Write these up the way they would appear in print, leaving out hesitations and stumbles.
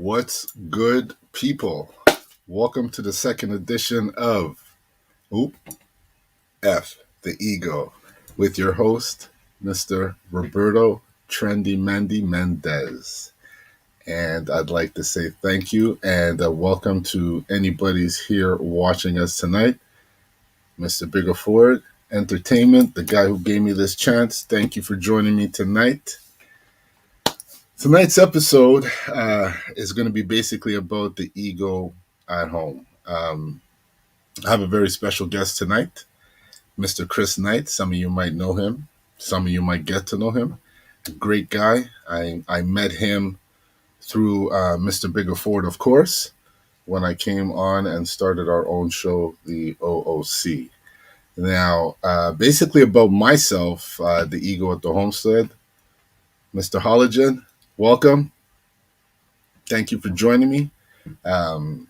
What's good, people? Welcome to the second edition of F the Ego with your host, Mr. Roberto Trendy Mandy Mendez. And I'd like to say thank you and welcome to anybody's here watching us tonight. Mr. Bigger Ford Entertainment, the guy who gave me this chance. Thank you for joining me tonight. Tonight's episode is going to be basically about the ego at home. I have a very special guest tonight, Mr. Chris Knight. Some of you might know him. Some of you might get to know him. A great guy. I met him through Mr. Bigger Ford, of course, when I came on and started our own show, the OOC. Now, basically about myself, the ego at the homestead, Mr. Holligan. Welcome. Thank you for joining me. The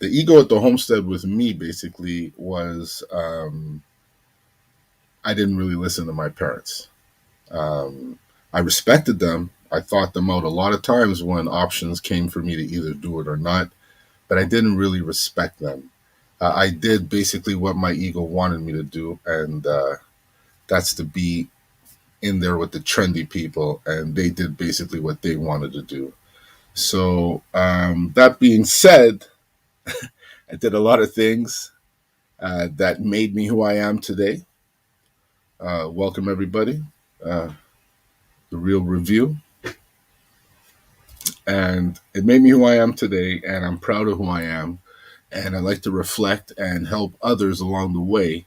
ego at the homestead with me basically was I didn't really listen to my parents. I respected them. I thought them out a lot of times when options came for me to either do it or not, but I didn't really respect them. I did basically what my ego wanted me to do, and that's to be in there with the trendy people, and they did basically what they wanted to do. So that being said, I did a lot of things that made me who I am today. Welcome, everybody. The Real Review. And it made me who I am today, and I'm proud of who I am. And I like to reflect and help others along the way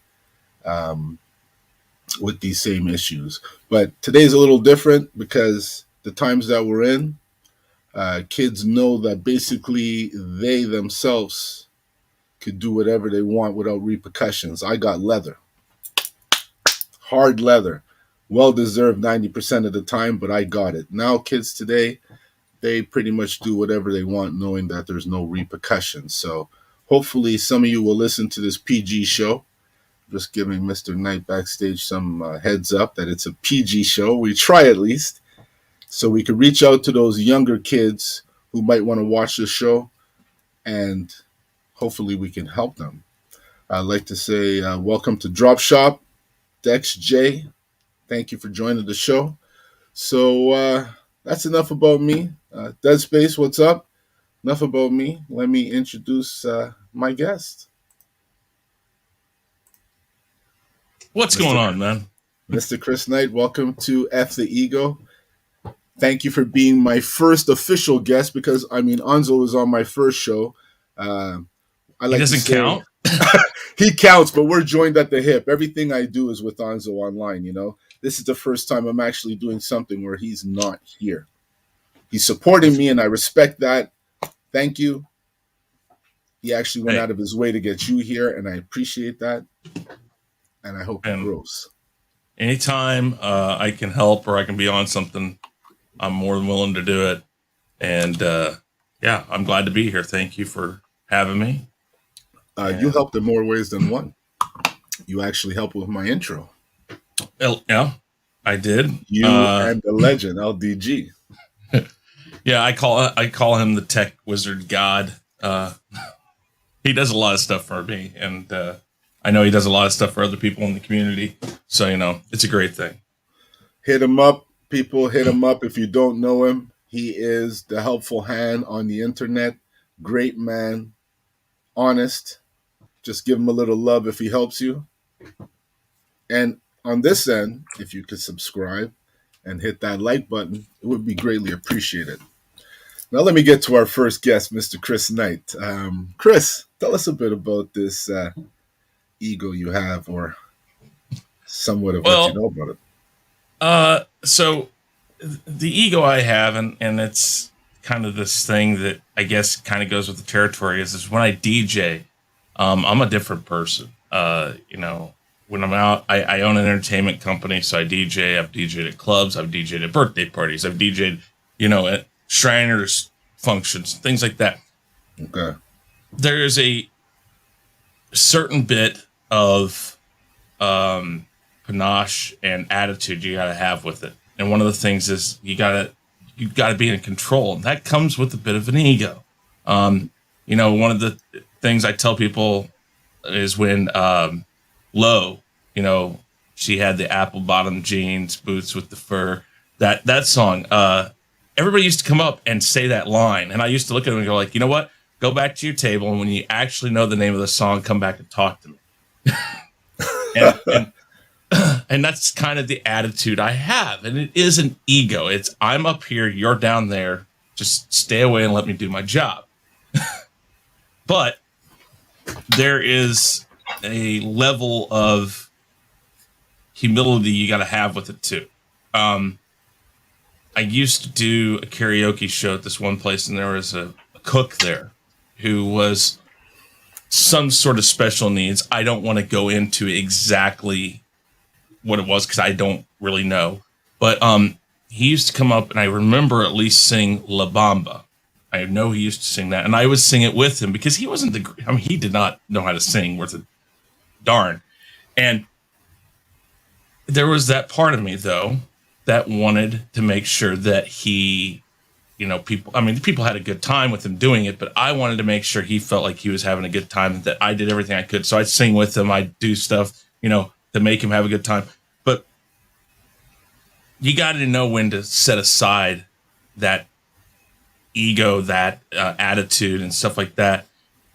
with these same issues. But today's a little different because the times that we're in, kids know that basically they themselves could do whatever they want without repercussions. I got leather, hard leather, well-deserved 90% of the time, but I got it. Now kids today, they pretty much do whatever they want knowing that there's no repercussions. So hopefully some of you will listen to this PG show. Just giving Mr. Knight backstage some heads up that it's a PG show. We try at least. So we could reach out to those younger kids who might want to watch the show, and hopefully we can help them. I'd like to say welcome to Drop Shop, Dex J. Thank you for joining the show. So that's enough about me. Dead Space, what's up? Enough about me. Let me introduce my guest. What's going on, man? Mr. Chris Knight, welcome to F the Ego. Thank you for being my first official guest because, I mean, Anzo was on my first show. I like he doesn't count? He counts, but we're joined at the hip. Everything I do is with Anzo online, you know. This is the first time I'm actually doing something where he's not here. He's supporting me, and I respect that. Thank you. He actually went out of his way to get you here, and I appreciate that. And I hope it grows. Anytime I can help or I can be on something, I'm more than willing to do it. And yeah, I'm glad to be here. Thank you for having me. You helped in more ways than one. You actually helped with my intro. Yeah, I did. You and the legend, LDG. Yeah, I call him the tech wizard god. He does a lot of stuff for me, and I know he does a lot of stuff for other people in the community. So, you know, it's a great thing. Hit him up, people. Hit him up if you don't know him. He is the helpful hand on the internet. Great man. Honest. Just give him a little love if he helps you. And on this end, if you could subscribe and hit that like button, it would be greatly appreciated. Now let me get to our first guest, Mr. Chris Knight. Chris, tell us a bit about this ego you have, or somewhat of what you know about it. So the ego I have, and it's kind of this thing that I guess kind of goes with the territory, is when I DJ, I'm a different person. You know, when I'm out, I own an entertainment company, so I DJ. I've DJed at clubs, I've DJed at birthday parties, I've DJed, you know, at Shriners functions, things like that. Okay. There is a certain bit of panache and attitude you got to have with it. And one of the things is you got to you've got to be in control. And that comes with a bit of an ego. One of the things I tell people is when Low, she had the apple bottom jeans, boots with the fur, that song. Everybody used to come up and say that line. And I used to look at them and go like, you know what? Go back to your table. And when you actually know the name of the song, come back and talk to me. and and that's kind of the attitude I have. And it is an ego. It's I'm up here, you're down there. Just stay away and let me do my job. But there is a level of humility you got to have with it too. I used to do a karaoke show at this one place, and there was a cook there who was some sort of special needs. I don't want to go into exactly what it was because I don't really know. But he used to come up, and I remember at least sing La Bamba. I know he used to sing that, and I would sing it with him because he wasn't he did not know how to sing worth a darn. And there was that part of me, though, that wanted to make sure that he, people had a good time with him doing it, but I wanted to make sure he felt like he was having a good time and that I did everything I could. So I'd sing with him. I'd do stuff, to make him have a good time. But you got to know when to set aside that ego, that attitude and stuff like that.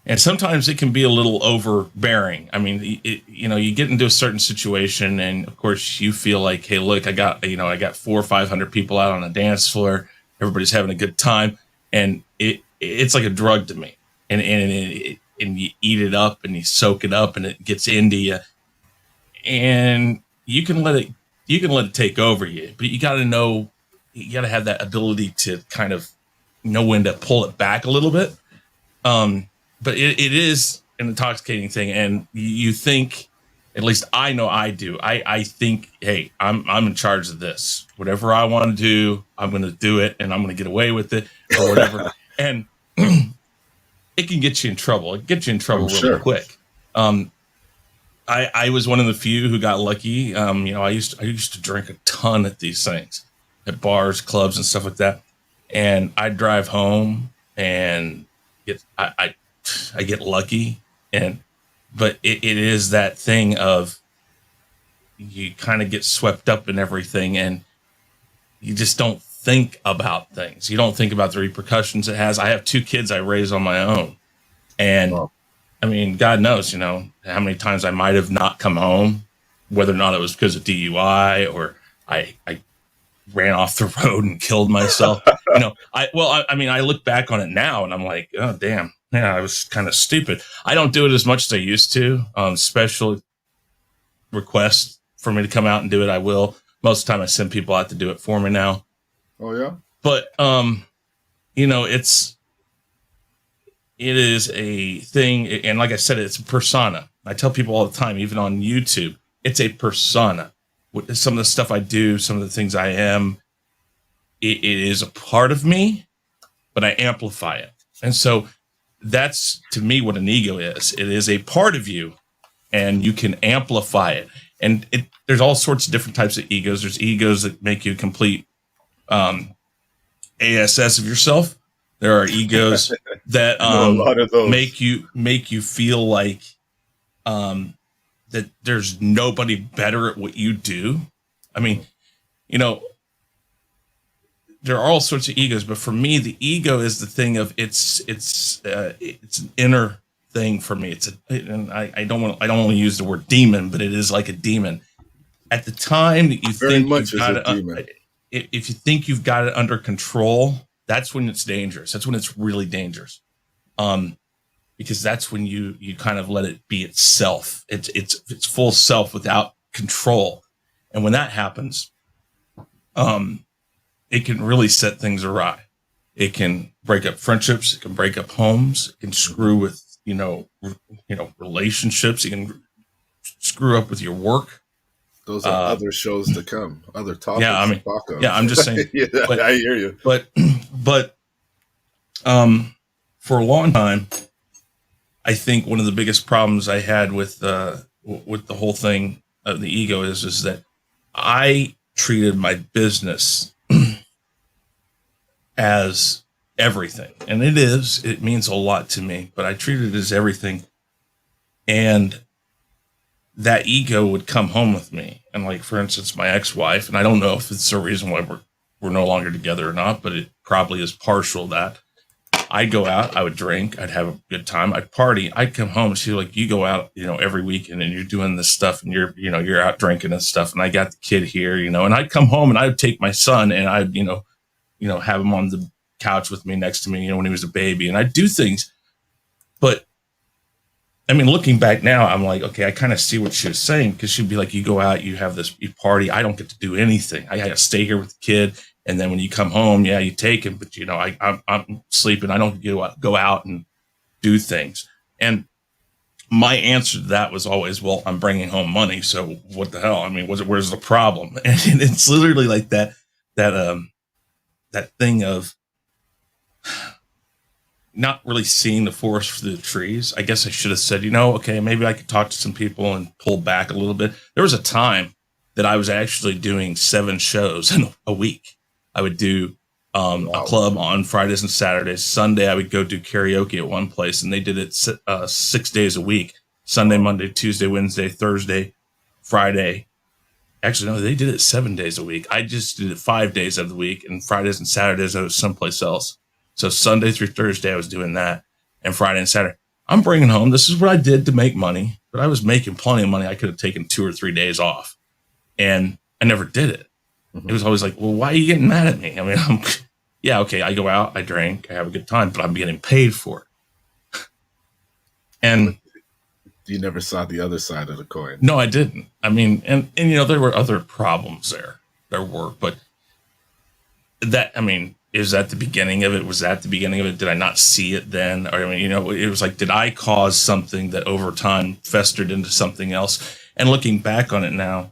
And sometimes it can be a little overbearing. I mean, you get into a certain situation and of course you feel like, hey, look, I got 400 or 500 people out on a dance floor. Everybody's having a good time. And it's like a drug to me. And you eat it up and you soak it up and it gets into you. And you can let it take over you, but you got to have that ability to kind of know when to pull it back a little bit. But it is an intoxicating thing. And you think, at least I know I do. I think, hey, I'm in charge of this. Whatever I want to do, I'm going to do it and I'm going to get away with it or whatever. And it can get you in trouble. It gets you in trouble really quick. I was one of the few who got lucky. I used to drink a ton at these things, at bars, clubs, and stuff like that. And I'd drive home and I get lucky, but it is that thing of you kind of get swept up in everything, and you just don't think about things. You don't think about the repercussions it has. I have 2 kids I raise on my own, and wow. I mean, God knows, how many times I might have not come home, whether or not it was because of DUI or I ran off the road and killed myself. I look back on it now and I'm like, oh, damn. Yeah, I was kind of stupid. I don't do it as much as I used to. Special requests for me to come out and do it, I will. Most of the time I send people out to do it for me now. Oh, yeah? But, it is a thing. And like I said, it's a persona. I tell people all the time, even on YouTube, it's a persona. Some of the stuff I do, some of the things I am, it is a part of me, but I amplify it. And so that's, to me, what an ego is. It is a part of you, and you can amplify it. And there's all sorts of different types of egos. There's egos that make you complete ASS of yourself. There are egos that make you feel like that there's nobody better at what you do. I mean, there are all sorts of egos, but for me, the ego is the thing of it's an inner thing for me. I don't want to use the word demon, but it is like a demon. At the time that you think you've got it, if you think you've got it under control, that's when it's dangerous. That's when it's really dangerous. Because that's when you kind of let it be itself. It's full self without control. And when that happens, it can really set things awry. It can break up friendships. It can break up homes. It can screw with, relationships. It can screw up with your work. Those are other shows to come, other topics to talk on. Yeah, I'm just saying. Yeah, but, I hear you. But for a long time, I think one of the biggest problems I had with the whole thing of the ego is that I treated my business as everything. And it is, it means a lot to me, but I treat it as everything. And that ego would come home with me. And like, for instance, my ex-wife, and I don't know if it's the reason why we're no longer together or not, but it probably is partial that I'd go out, I would drink, I'd have a good time, I'd party, I'd come home and she's like, you go out, every weekend and you're doing this stuff and you're out drinking and stuff. And I got the kid here, and I'd come home and I'd take my son and I'd, have him on the couch with me next to me, when he was a baby, and I'd do things. But I mean, looking back now, I'm like, okay, I kind of see what she was saying, because she'd be like, you go out, you have this, you party, I don't get to do anything. I got to stay here with the kid. And then when you come home, yeah, you take him, but I'm sleeping. I don't go out and do things. And my answer to that was always, well, I'm bringing home money, so what the hell? I mean, where's the problem? And it's literally like that thing of not really seeing the forest for the trees. I guess I should have said, okay, maybe I could talk to some people and pull back a little bit. There was a time that I was actually doing 7 shows in a week. I would do a club on Fridays and Saturdays. Sunday, I would go do karaoke at one place, and they did it 6 days a week. Sunday, Monday, Tuesday, Wednesday, Thursday, Friday. Actually, no, they did it 7 days a week. I just did it 5 days of the week, and Fridays and Saturdays, I was someplace else. So Sunday through Thursday, I was doing that, and Friday and Saturday. I'm bringing home, this is what I did to make money, but I was making plenty of money. I could have taken 2 or 3 days off, and I never did it. It was always like, well, why are you getting mad at me? I mean, yeah, okay, I go out, I drink, I have a good time, but I'm getting paid for it. And you never saw the other side of the coin. No, I didn't. I mean, and there were other problems there. There were, but that, I mean, is that the beginning of it? Was that the beginning of it? Did I not see it then? Or, I mean, it was like, did I cause something that over time festered into something else? And looking back on it now,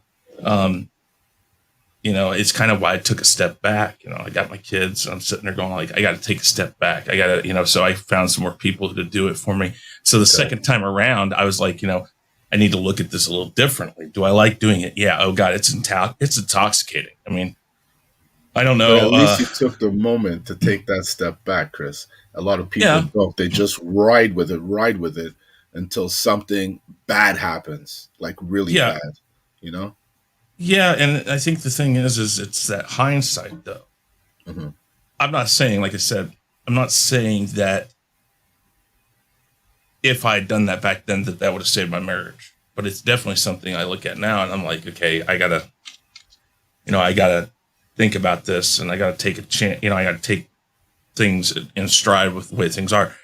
it's kind of why I took a step back. I got my kids, and I'm sitting there going like, I got to take a step back. I got to, so I found some more people to do it for me. So the second time around, I was like, I need to look at this a little differently. Do I like doing it? Yeah. Oh God, it's intoxicating. I mean, I don't know. But at least you took the moment to take that step back, Chris. A lot of people don't. They just ride with it until something bad happens, like really bad, Yeah, and I think the thing is it's that hindsight, though. Mm-hmm. I'm not saying, like I said, I'm not saying that if I had done that back then, that would have saved my marriage. But it's definitely something I look at now, and I'm like, okay, I gotta think about this, and I gotta take a chance. I gotta take things in stride with the way things are.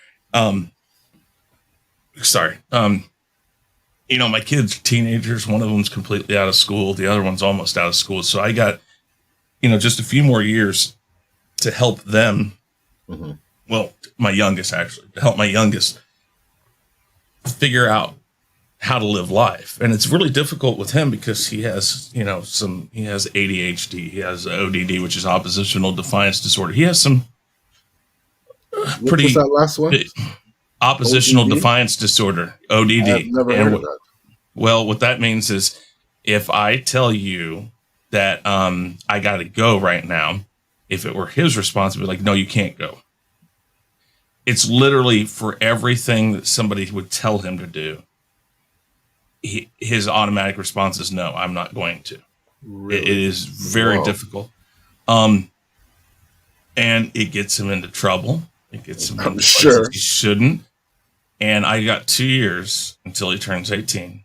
My kids are teenagers. One of them's completely out of school. The other one's almost out of school. So I got, just a few more years to help them. Mm-hmm. Well, my youngest, actually, to help my youngest figure out how to live life. And it's really difficult with him because he has, he has ADHD. He has ODD, which is oppositional defiance disorder. He has some what was that last one? Oppositional ODD? Defiance disorder, ODD. I've never heard of that. Well, what that means is if I tell you that I got to go right now, if it were his responsibility, like, no, you can't go. It's literally for everything that somebody would tell him to do. His automatic response is, no, I'm not going to. Really? It is very difficult. And it gets him into trouble. It gets him into places he shouldn't. And I got 2 years until he turns 18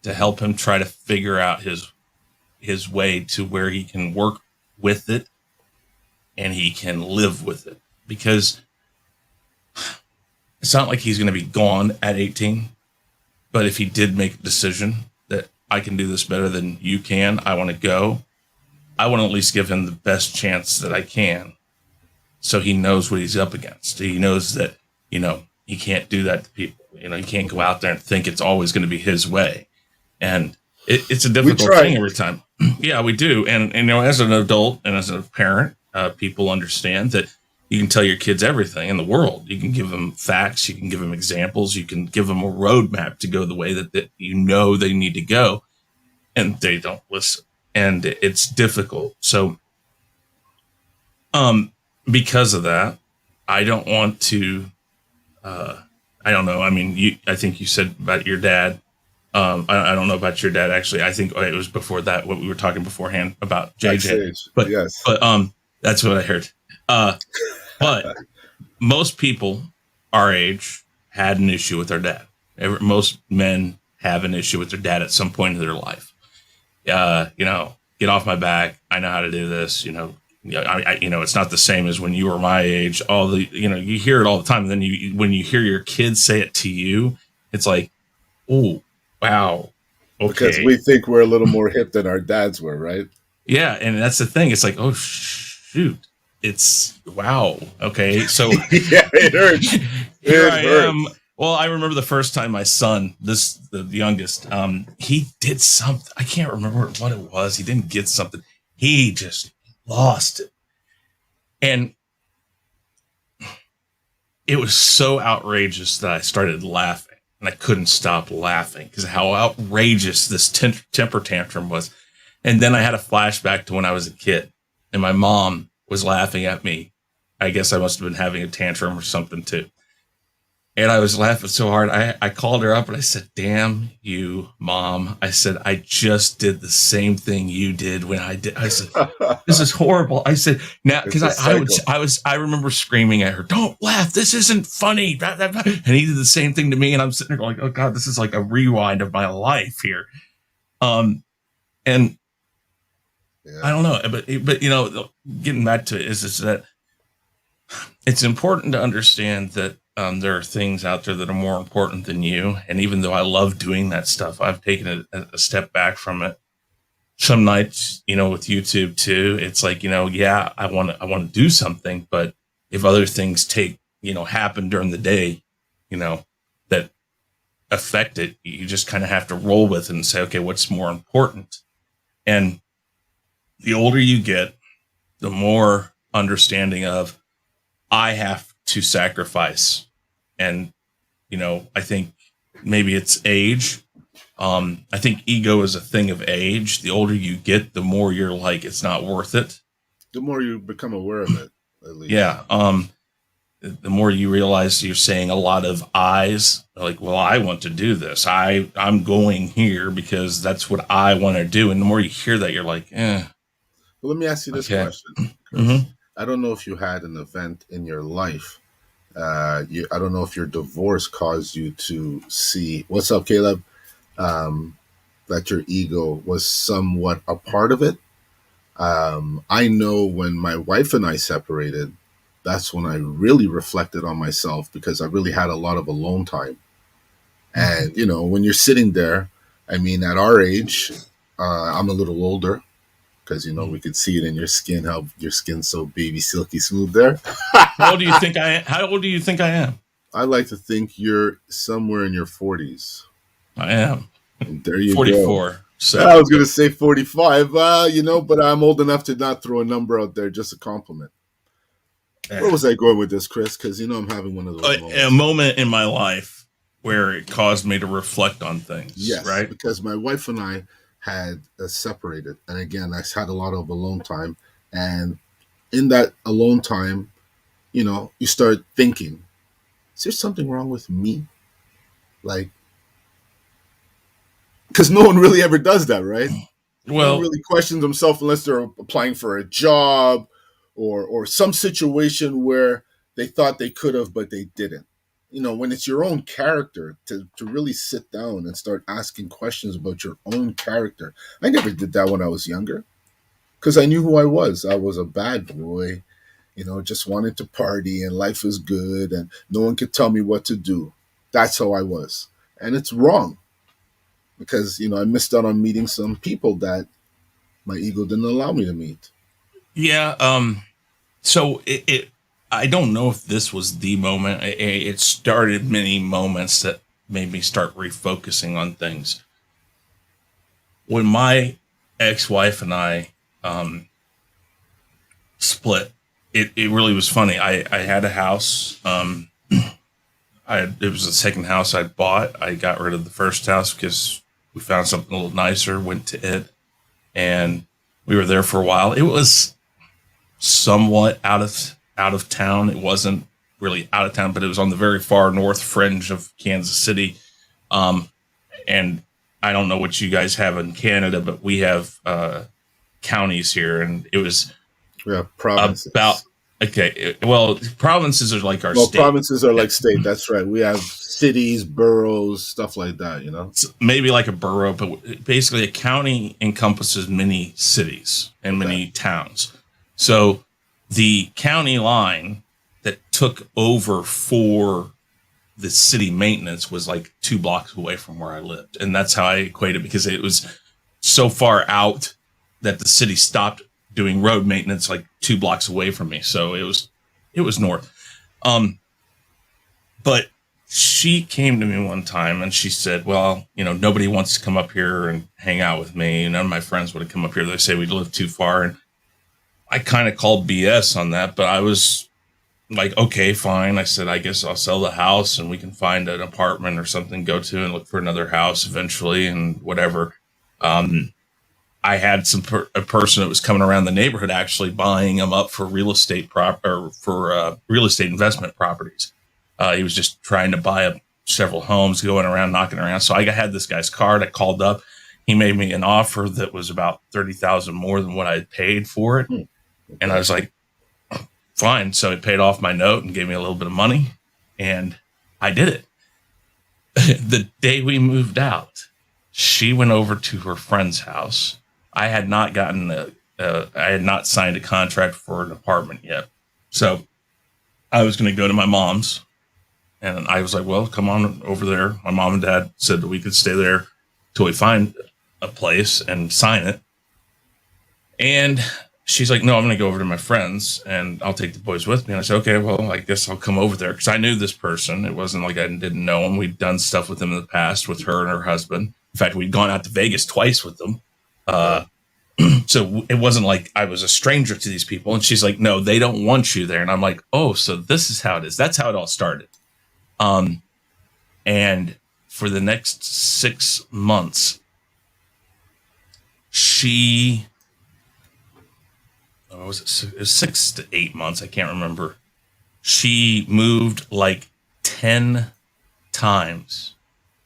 to help him try to figure out his way to where he can work with it and he can live with it. Because it's not like he's going to be gone at 18. But if he did make a decision that I can do this better than you can, I want to go, I want to at least give him the best chance that I can. So he knows what he's up against. He knows that, he can't do that to people. He can't go out there and think it's always going to be his way. And it's a difficult thing every time. Yeah, we do. And as an adult and as a parent, people understand that you can tell your kids everything in the world. You can give them facts. You can give them examples. You can give them a roadmap to go the way that they need to go. And they don't listen. And it's difficult. So, because of that, I don't want to. I don't know. I mean, I think you said about your dad. I don't know about your dad actually. I think it was before that what we were talking beforehand about JJ. Backstage, But yes. but that's what I heard. Uh, but most people our age had an issue with their dad. Most men have an issue with their dad at some point in their life. Get off my back. I know how to do this. It's not the same as when you were my age. All the, you hear it all the time. And then when you hear your kids say it to you, it's like, oh, wow. Because Okay. we think we're a little more hip than our dads were, right? Yeah. And that's the thing. It's like, oh, shoot. It's wow. Okay. So Yeah, it hurts. here It I am. hurts. Well, I remember the first time my son, the youngest, he did something. I can't remember what it was. He didn't get something. He just lost it. And it was so outrageous that I started laughing, and I couldn't stop laughing because how outrageous this temper tantrum was. And then I had a flashback to when I was a kid, and my mom was laughing at me. I guess I must have been having a tantrum or something too. And I was laughing so hard. I called her up and I said, "Damn you, Mom." I said, "I just did the same thing you did when I did." I said, "This is horrible." I said, "Now," because It's a cycle. I remember screaming at her, "Don't laugh. This isn't funny." And he did the same thing to me. And I'm sitting there going, "Oh God, this is like a rewind of my life here." And I Yeah. don't know, but getting back to it is that it's important to understand that there are things out there that are more important than you. And even though I love doing that stuff, I've taken a step back from it. Some nights, with YouTube too, it's like, yeah, I want to do something, but if other things happen during the day, that affect it, you just kind of have to roll with it and say, okay, what's more important? And the older you get, the more understanding of I have to sacrifice. And, I think maybe it's age. I think ego is a thing of age. The older you get, the more you're like, it's not worth it. The more you become aware of it, at least. Yeah. The more you realize you're saying a lot of I's, like, well, I want to do this. I'm going here because that's what I want to do. And the more you hear that, you're like, Well, let me ask you this okay. question, Chris. Mm-hmm. I don't know if you had an event in your life. I don't know if your divorce caused you to see. What's up, Caleb? That your ego was somewhat a part of it. I know when my wife and I separated, that's when I really reflected on myself because I really had a lot of alone time. And, when you're sitting there, I mean, at our age, I'm a little older because, we could see it in your skin, how your skin's so baby silky smooth there. How old do you think I am? I like to think you're somewhere in your 40s. I am And there you go. 44. I So, was going to say 45, but I'm old enough to not throw a number out there, just a compliment. Where was I going with this, Chris? Because, I'm having one of those a moments. moment in my life where it caused me to reflect on things, Yes, right? because my wife and I had separated. And again, I had a lot of alone time. And in that alone time, you start thinking, is there something wrong with me? Like, because no one really ever does that, right? No one Well, really questions themselves unless they're applying for a job or some situation where they thought they could have, but they didn't. When it's your own character, to really sit down and start asking questions about your own character. I never did that when I was younger because I knew who I was. I was a bad boy, just wanted to party and life was good and no one could tell me what to do. That's how I was. And it's wrong because, I missed out on meeting some people that my ego didn't allow me to meet. yeah. So I don't know if this was the moment. It started many moments that made me start refocusing on things. When my ex-wife and I split, it really was funny. I had a house. It was the second house I bought. I got rid of the first house because we found something a little nicer. Went to it, and we were there for a while. It was somewhat out of out of town. It wasn't really out of town, but it was on the very far north fringe of Kansas City. And I don't know what you guys have in Canada, but we have counties here, and it was We have provinces. about okay. Well, provinces are like our Well, state. provinces are like state. That's right. We have cities, boroughs, stuff like that. It's maybe like a borough, but basically a county encompasses many cities and many towns. So the county line that took over for the city maintenance was like 2 blocks away from where I lived. And that's how I equate it, because it was so far out that the city stopped doing road maintenance like 2 blocks away from me. So it was north. But she came to me one time and she said, well, nobody wants to come up here and hang out with me. None of my friends would have come up here. They say we live too far. And I kind of called BS on that, but I was like, okay, fine. I said, I guess I'll sell the house and we can find an apartment or something to go to and look for another house eventually and whatever. I had a person that was coming around the neighborhood actually buying them up for real estate real estate investment properties. He was just trying to buy up several homes, going around, knocking around. So I had this guy's card. I called up. He made me an offer that was about $30,000 more than what I had paid for it. Okay. And I was like, fine. So he paid off my note and gave me a little bit of money, and I did it. The day we moved out, she went over to her friend's house. I had not signed a contract for an apartment yet. So I was going to go to my mom's, and I was like, well, come on over there. My mom and dad said that we could stay there till we find a place and sign it. And she's like, no, I'm going to go over to my friends and I'll take the boys with me. And I said, okay, well, I guess I'll come over there, because I knew this person. It wasn't like I didn't know him. We'd done stuff with him in the past with her and her husband. In fact, we'd gone out to Vegas twice with them. So it wasn't like I was a stranger to these people. And she's like, no, they don't want you there. And I'm like, oh, so this is how it is. That's how it all started. And for the next 6 months, it was 6 to 8 months. I can't remember. She moved like 10 times.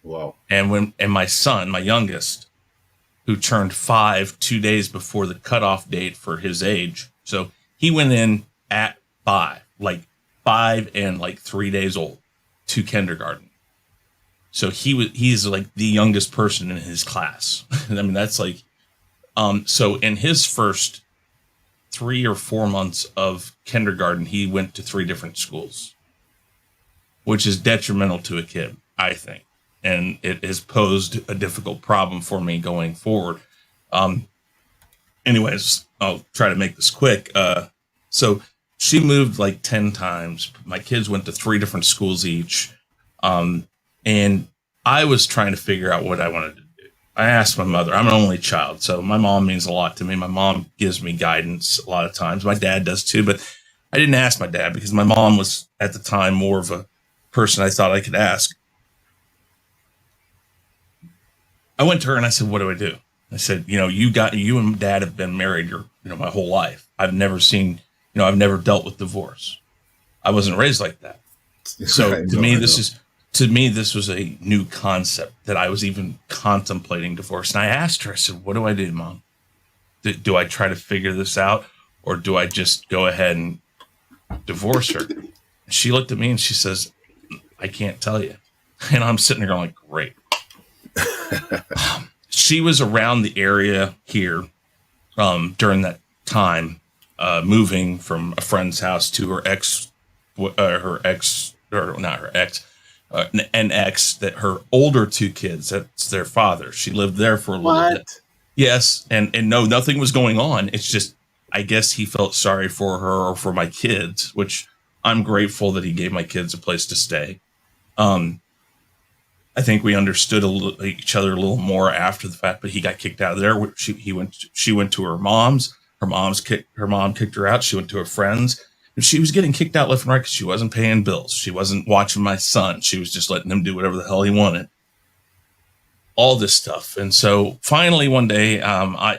Wow. And my son, my youngest, who turned 5 2 days before the cutoff date for his age. So he went in at 5 and like 3 days old to kindergarten. So he's like the youngest person in his class. I mean, that's like, so in his first 3 or 4 months of kindergarten, he went to 3 different schools, which is detrimental to a kid, I think. And it has posed a difficult problem for me going forward. Anyways, I'll try to make this quick. So she moved like 10 times. My kids went to 3 different schools each. And I was trying to figure out what I wanted to do. I asked my mother. I'm an only child, so my mom means a lot to me. My mom gives me guidance a lot of times. My dad does too, but I didn't ask my dad because my mom was at the time more of a person I thought I could ask. I went to her and I said, what do I do? I said, you and dad have been married my whole life. I've never dealt with divorce. I wasn't raised like that. So to me, this was a new concept that I was even contemplating divorce. And I asked her, I said, what do I do, Mom? Do I try to figure this out, or do I just go ahead and divorce her? And she looked at me and she says, I can't tell you. And I'm sitting there going like, great. She was around the area here during that time, moving from a friend's house to an ex, that her older 2 kids, that's their father. She lived there for a little bit. Yes. And no, nothing was going on. It's just, I guess he felt sorry for her or for my kids, which I'm grateful that he gave my kids a place to stay. I think we understood each other a little more after the fact, but he got kicked out of there. She went to her mom's. Her mom kicked her out. She went to her friends. And she was getting kicked out left and right because she wasn't paying bills. She wasn't watching my son. She was just letting him do whatever the hell he wanted. All this stuff. And so finally one day, I'll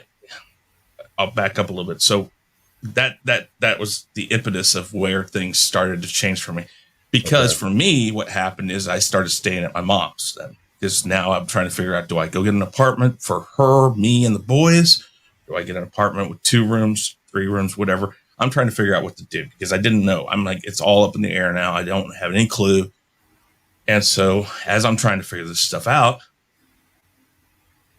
back up a little bit. So that was the impetus of where things started to change for me. Because Okay. for me, what happened is I started staying at my mom's then. Because now I'm trying to figure out, do I go get an apartment for her, me, and the boys? Do I get an apartment with 2 rooms, 3 rooms, whatever? I'm trying to figure out what to do because I didn't know. I'm like, it's all up in the air now. I don't have any clue. And so as I'm trying to figure this stuff out,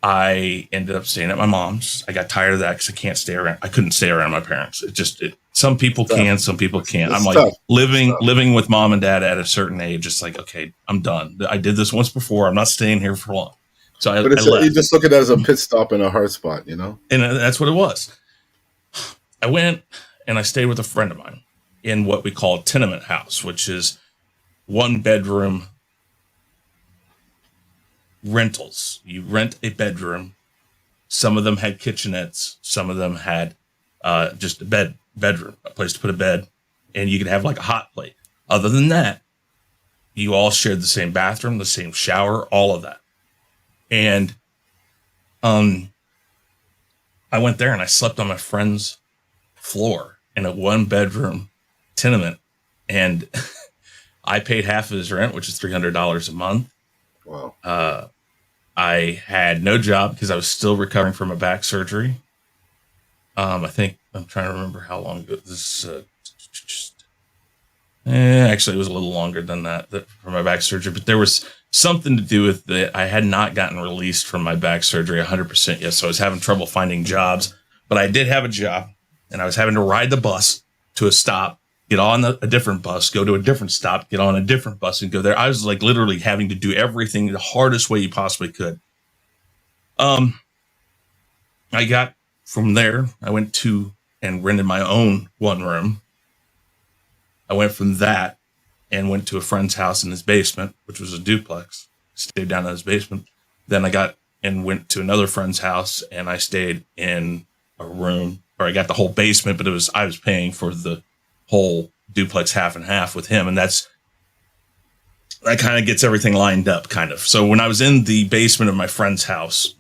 I ended up staying at my mom's. I got tired of that because I can't stay around. I couldn't stay around my parents. Some people Tough. can, some people can't. I'm It's like tough. It's tough. living with mom and dad at a certain age. It's like, okay, I'm done. I did this once before. I'm not staying here for long. So But I you left, just look at it as a pit stop and a hard spot, you know? and that's what it was. I went and I stayed with a friend of mine in what we call a tenement house, which is 1 bedroom rentals. You rent a bedroom. Some of them had kitchenettes. Some of them had just a bedroom, a place to put a bed, and you could have like a hot plate. Other than that, you all shared the same bathroom, the same shower, all of that. And I went there and I slept on my friend's floor in a 1 bedroom tenement, and I paid half of his rent, which is $300 a month. Wow. I had no job because I was still recovering from a back surgery. I think I'm trying to remember how long ago this. Actually, it was a little longer than that for my back surgery, but there was something to do with that. I had not gotten released from my back surgery 100% yet, so I was having trouble finding jobs. But I did have a job, and I was having to ride the bus to a stop, get on a different bus, go to a different stop, get on a different bus, and go there. I was like literally having to do everything the hardest way you possibly could. I got from there. I went to and rented my own 1 room. I went from that and went to a friend's house in his basement, which was a duplex. Stayed down in his basement. Then I got and went to another friend's house, and I stayed in a room, or I got the whole basement, but I was paying for the whole duplex half and half with him, and that kind of gets everything lined up, kind of. So when I was in the basement of my friend's house,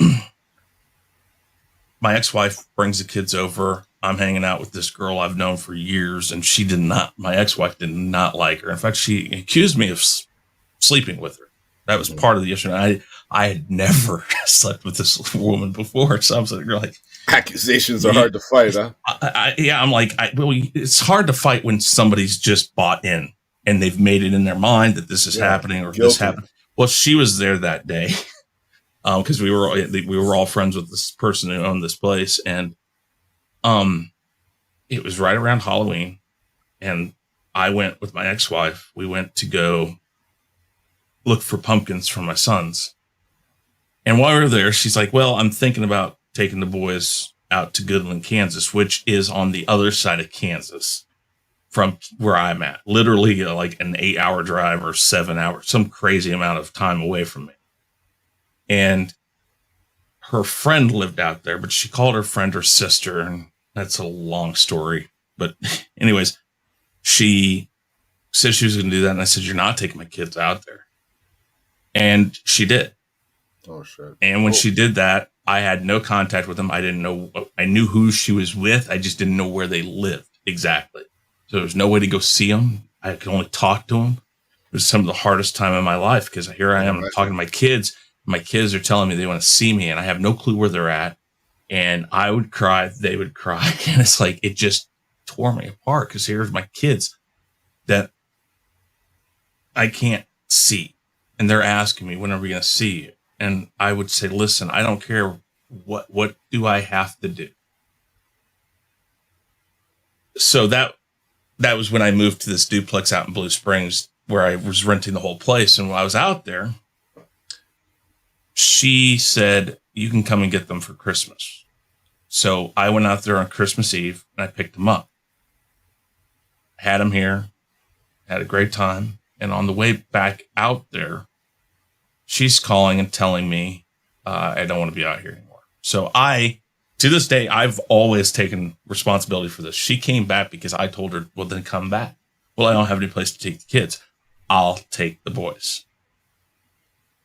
my ex-wife brings the kids over. I'm hanging out with this girl I've known for years, and my ex-wife did not like her. In fact, she accused me of sleeping with her. That was part of the issue. And I had never slept with this woman before. So I was like, accusations are hard to fight, huh? I'm like, it's hard to fight when somebody's just bought in and they've made it in their mind that this is happening or this happened. Well, she was there that day because we were all friends with this person who owned this place, and it was right around Halloween, and I went with my ex-wife. We went to go look for pumpkins for my sons. And while we were there, she's like, well, I'm thinking about taking the boys out to Goodland, Kansas, which is on the other side of Kansas from where I'm at. Literally like an 8-hour drive or 7 hours, some crazy amount of time away from me. And her friend lived out there, but she called her friend her sister, and that's a long story. But anyways, she said she was going to do that, and I said, you're not taking my kids out there. And she did. Oh, shit. And when she did that, I had no contact with them. I didn't know. I knew who she was with. I just didn't know where they lived exactly. So there was no way to go see them. I could only talk to them. It was some of the hardest time in my life because here I am talking to my kids. My kids are telling me they want to see me, and I have no clue where they're at. And I would cry. They would cry. And it's like, it just tore me apart because here's my kids that I can't see. And they're asking me, when are we going to see you? And I would say, listen, I don't care. What do I have to do? So that was when I moved to this duplex out in Blue Springs where I was renting the whole place. And when I was out there, she said, you can come and get them for Christmas. So I went out there on Christmas Eve and I picked them up. Had them here, had a great time. And on the way back out there, she's calling and telling me, I don't want to be out here anymore. So to this day, I've always taken responsibility for this. She came back because I told her, well, then come back. Well, I don't have any place to take the kids. I'll take the boys.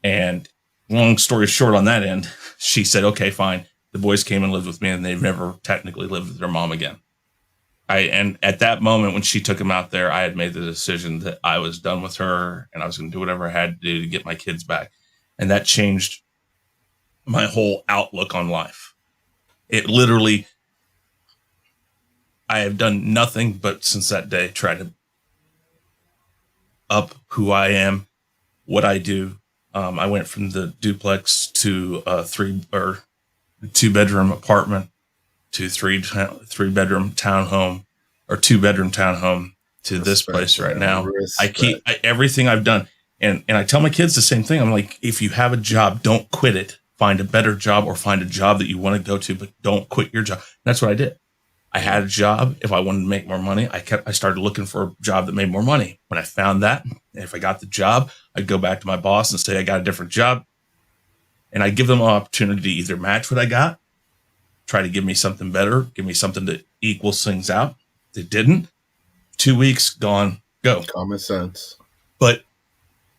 And long story short on that end, she said, okay, fine. The boys came and lived with me, and they've never technically lived with their mom again. And at that moment when she took him out there, I had made the decision that I was done with her and I was going to do whatever I had to do to get my kids back. And that changed my whole outlook on life. It literally, I have done nothing but since that day try to up who I am, what I do. I went from the duplex to a 2-bedroom apartment to 3-bedroom townhome or 2-bedroom townhome to this place right now. Everything I've done. And I tell my kids the same thing. I'm like, if you have a job, don't quit it. Find a better job or find a job that you want to go to, but don't quit your job. That's what I did. I had a job. If I wanted to make more money, I started looking for a job that made more money. When I found that, and if I got the job, I'd go back to my boss and say, I got a different job. And I'd give them an opportunity to either match what I got, try to give me something better, give me something that equals things out. They didn't. 2 weeks, gone, go. Common sense. But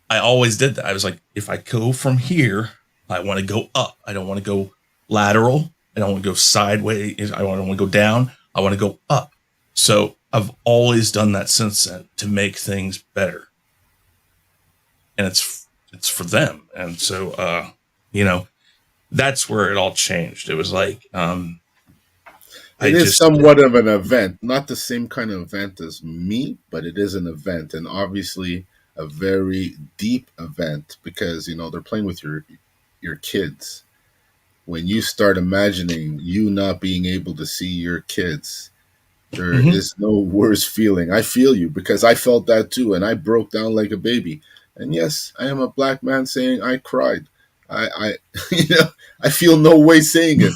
I always did that. I was like, if I go from here, I want to go up. I don't want to go lateral. I don't want to go sideways. I don't want to go down. I want to go up. So I've always done that since then to make things better. And it's for them. And so, that's where it all changed. It was like, it is somewhat of an event, not the same kind of event as me, but it is an event, and obviously a very deep event because they're playing with your kids. When you start imagining you not being able to see your kids, there is no worse feeling. I feel you because I felt that too, and I broke down like a baby. And yes, I am a black man saying I cried. I I feel no way saying it.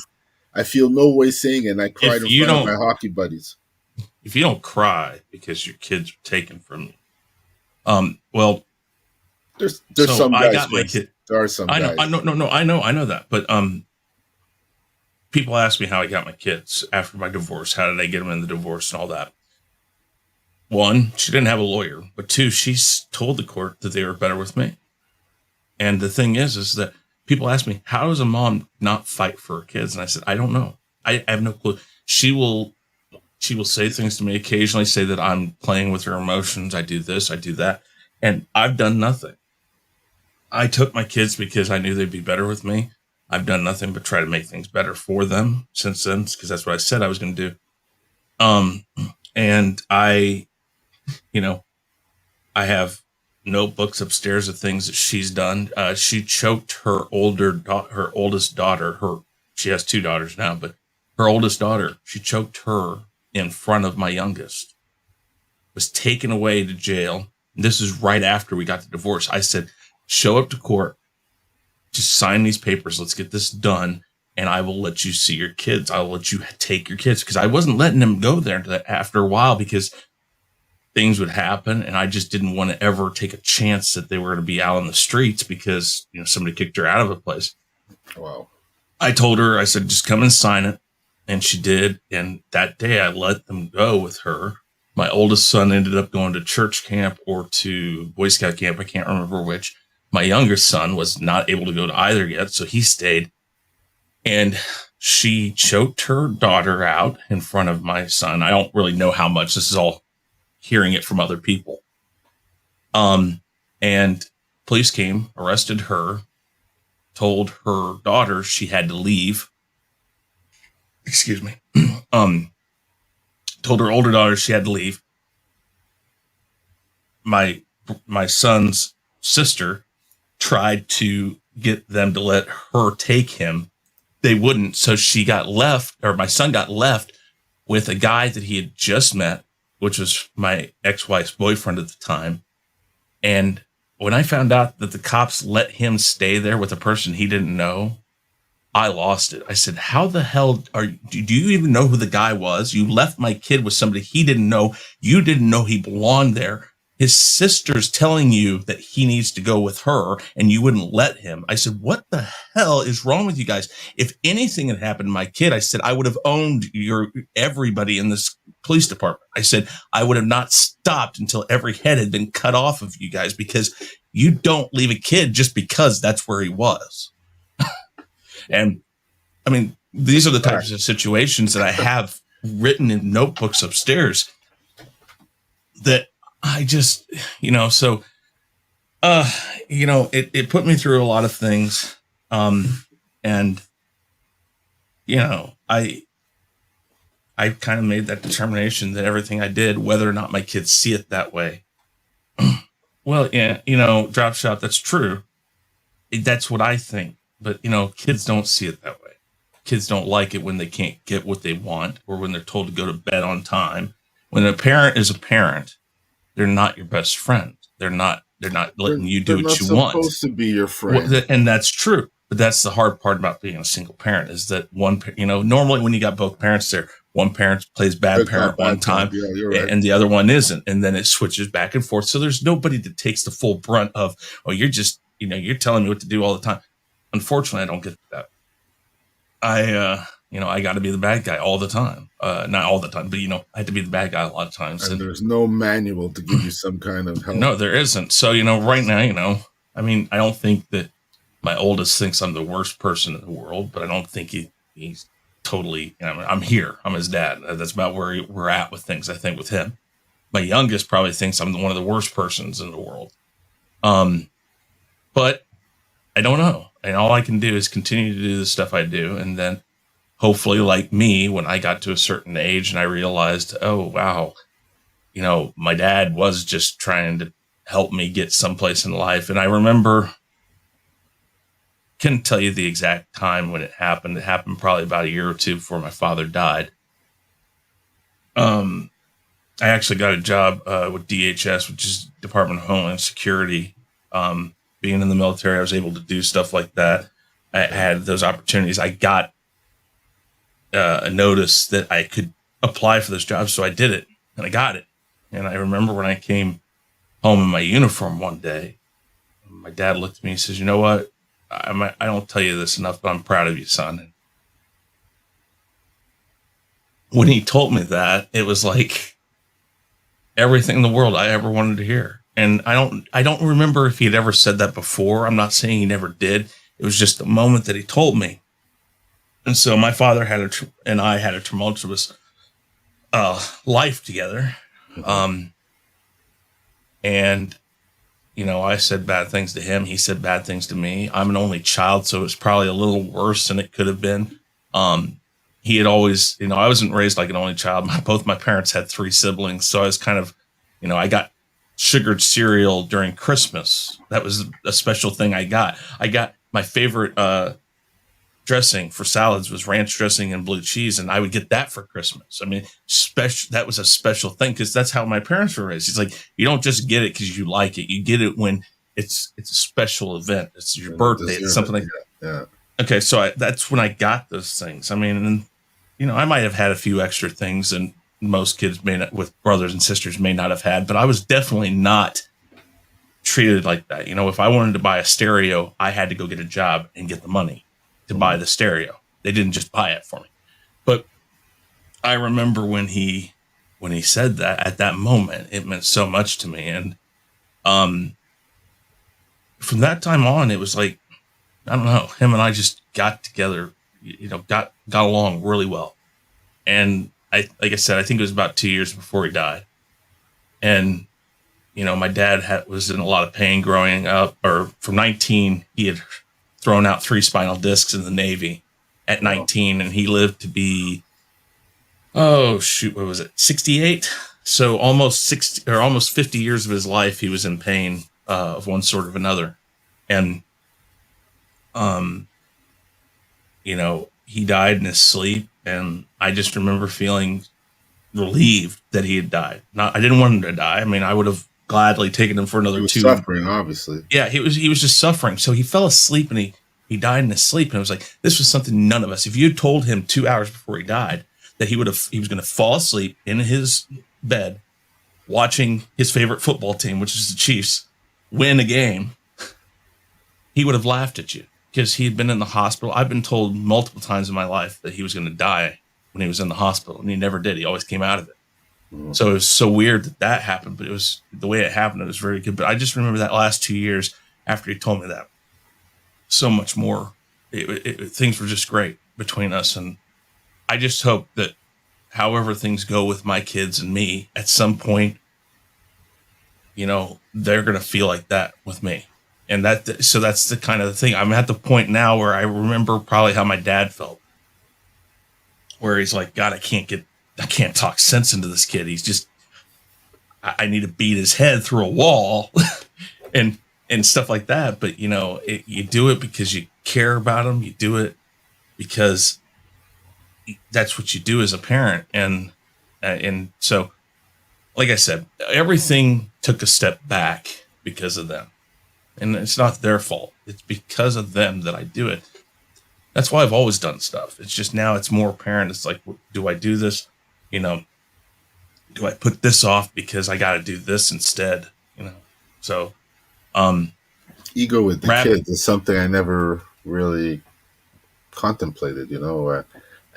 I feel no way saying it. And I cried in front of my hockey buddies. If you don't cry because your kids are taken from you, well, there's some guys. I got my kid. There are some guys. I know that. But people ask me how I got my kids after my divorce. How did I get them in the divorce and all that? One, she didn't have a lawyer, but two, she told the court that they were better with me. And the thing is that people ask me, how does a mom not fight for her kids? And I said, I don't know. I have no clue. She will say things to me occasionally, say that I'm playing with her emotions. I do this, I do that. And I've done nothing. I took my kids because I knew they'd be better with me. I've done nothing but try to make things better for them since then, because that's what I said I was going to do. And I have notebooks upstairs of things that she's done. She choked her oldest daughter. She has 2 daughters now, but her oldest daughter, she choked her in front of my youngest. Was taken away to jail. This is right after we got the divorce. I said, show up to court, just sign these papers. Let's get this done. And I will let you see your kids. I will let you take your kids, because I wasn't letting them go there after a while because things would happen. And I just didn't want to ever take a chance that they were going to be out on the streets because, somebody kicked her out of a place. Wow. I told her, I said, just come and sign it. And she did. And that day I let them go with her. My oldest son ended up going to church camp or to Boy Scout camp. I can't remember which. My younger son was not able to go to either yet, so he stayed. And she choked her daughter out in front of my son. I don't really know how much. This is all hearing it from other people. And police came, arrested her, told her daughter she had to leave. Excuse me. Told her older daughter she had to leave. My son's sister tried to get them to let her take him. They wouldn't. So my son got left with a guy that he had just met, which was my ex-wife's boyfriend at the time. And when I found out that the cops let him stay there with a person he didn't know, I lost it. I said, how the hell do you even know who the guy was? You left my kid with somebody he didn't know. You didn't know he belonged there. His sister's telling you that he needs to go with her and you wouldn't let him. I said, what the hell is wrong with you guys? If anything had happened to my kid, I said, I would have owned everybody in this police department. I said, I would have not stopped until every head had been cut off of you guys, because you don't leave a kid just because that's where he was. And I mean, these are the types of situations that I have written in notebooks upstairs that I just, so, it put me through a lot of things. And, I kind of made that determination that everything I did, whether or not my kids see it that way. Well, yeah, drop shot, that's true. That's what I think. But, kids don't see it that way. Kids don't like it when they can't get what they want or when they're told to go to bed on time. When a parent is a parent, they're not your best friend. They're not letting you do They're what not you want. supposed to be your friend. And that's true. But that's the hard part about being a single parent is that normally when you got both parents there, one parent plays bad Good cop, parent one bad cop. time Yeah, you're right. and the other one isn't. And then it switches back and forth. So there's nobody that takes the full brunt of, oh, you're just, you're telling me what to do all the time. Unfortunately, I don't get that. I got to be the bad guy all the time. Not all the time, but I had to be the bad guy a lot of times. And there's no manual to give you some kind of help. No, there isn't. So, right now, I don't think that my oldest thinks I'm the worst person in the world, but I don't think he's totally, I'm here. I'm his dad. That's about where we're at with things, I think, with him. My youngest probably thinks I'm one of the worst persons in the world. But I don't know. And all I can do is continue to do the stuff I do. And then hopefully, like me, when I got to a certain age and I realized, oh, wow, my dad was just trying to help me get someplace in life. And I remember, couldn't tell you the exact time when it happened. It happened probably about a year or two before my father died. I actually got a job with DHS, which is Department of Homeland Security. Being in the military, I was able to do stuff like that. I had those opportunities. I got a notice that I could apply for this job, so I did it, and I got it. And I remember when I came home in my uniform one day, my dad looked at me and says, "You know what? I don't tell you this enough, but I'm proud of you, son." And when he told me that, it was like everything in the world I ever wanted to hear. And I don't remember if he had ever said that before. I'm not saying he never did. It was just the moment that he told me. And so my father and I had a tumultuous life together. And, I said bad things to him. He said bad things to me. I'm an only child, so it's probably a little worse than it could have been. He had always, I wasn't raised like an only child. Both my parents had 3 siblings. So I was kind of, I got sugared cereal during Christmas. That was a special thing I got. I got my favorite dressing for salads was ranch dressing and blue cheese, and I would get that for Christmas. I mean, that was a special thing because that's how my parents were raised. It's like you don't just get it because you like it. You get it when it's a special event. It's your birthday. It's something like yeah. Okay, so that's when I got those things. I mean, and I might have had a few extra things, and most kids with brothers and sisters may not have had, but I was definitely not treated like that. If I wanted to buy a stereo, I had to go get a job and get the money to buy the stereo. They didn't just buy it for me. But I remember when he said that, at that moment, it meant so much to me. And from that time on, it was like, I don't know, him and I just got together, got along really well. And like I said, I think it was about 2 years before he died. And, my dad was in a lot of pain growing up, or from 19, he had thrown out 3 spinal discs in the Navy at 19, and he lived to be, what was it, 68? So almost 60 or almost 50 years of his life, he was in pain of one sort or another. And, he died in his sleep, and I just remember feeling relieved that he had died. I didn't want him to die. I mean, I would have gladly taken him for another He was 2. suffering, obviously. Yeah, he was just suffering. So he fell asleep, and he died in his sleep. And it was like, this was something none of us, if you had told him 2 hours before he died that he was going to fall asleep in his bed watching his favorite football team, which is the Chiefs, win a game, he would have laughed at you. Because he had been in the hospital. I've been told multiple times in my life that he was going to die when he was in the hospital, and he never did. He always came out of it. Mm-hmm. So it was so weird that happened, but it was the way it happened. It was very good. But I just remember that last 2 years after he told me that, so much more. Things were just great between us, and I just hope that however things go with my kids and me, at some point, they're going to feel like that with me. And so that's the kind of the thing. I'm at the point now where I remember probably how my dad felt, where he's like, God, I can't talk sense into this kid. He's just, I need to beat his head through a wall and, and stuff like that. But, you do it because you care about him. You do it because that's what you do as a parent. And so, like I said, everything took a step back because of them. And it's not their fault. It's because of them that I do it. That's why I've always done stuff. It's just now it's more apparent. It's like, do I do this? Do I put this off because I got to do this instead? So, Ego with the rap. kids is something I never really contemplated,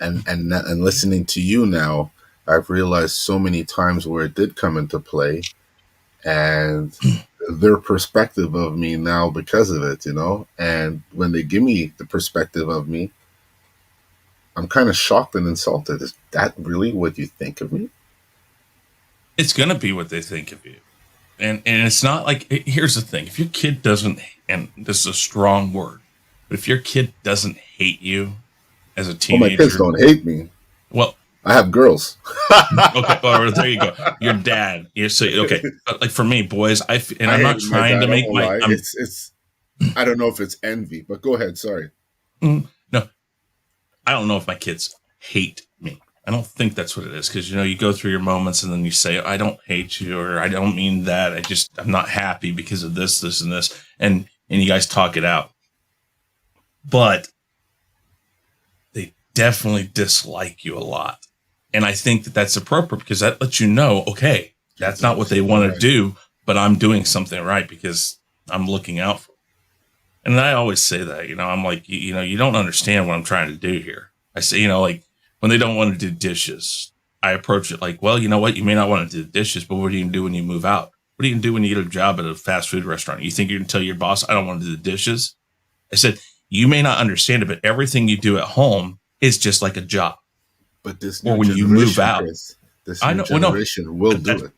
and listening to you now, I've realized so many times where it did come into play, and their perspective of me now because of it, and when they give me the perspective of me, I'm kind of shocked and insulted. Is that really what you think of me? It's gonna be what they think of you, and it's not like. Here's the thing: if your kid doesn't, and this is a strong word, but if your kid doesn't hate you as a Well, my kids teenager, don't hate me. well, I have girls. okay, well, there you go. Your dad. You say okay. Like for me, boys, and I I'm not hated my trying to dad. I make won't lie. I'm It's. I don't know if it's envy, but go ahead. Sorry. no, I don't know if my kids hate me. I don't think that's what it is because you go through your moments and then you say I don't hate you or I don't mean that. I'm not happy because of this, this, and this, and you guys talk it out. But they definitely dislike you a lot, and I think that that's appropriate because that lets you know, okay, that's not what they want to do, but I'm doing something right because I'm looking out for them. And I always say that, I'm like, you don't understand what I'm trying to do here. I say, like when they don't want to do dishes, I approach it like, well, you know what? You may not want to do the dishes, but what are you going to do when you move out? What are you going to do when you get a job at a fast food restaurant? You think you're going to tell your boss, I don't want to do the dishes? I said, you may not understand it, but everything you do at home is just like a job. But this Or new when you move generation, out, Chris, this I new know, well, no, generation will but do it.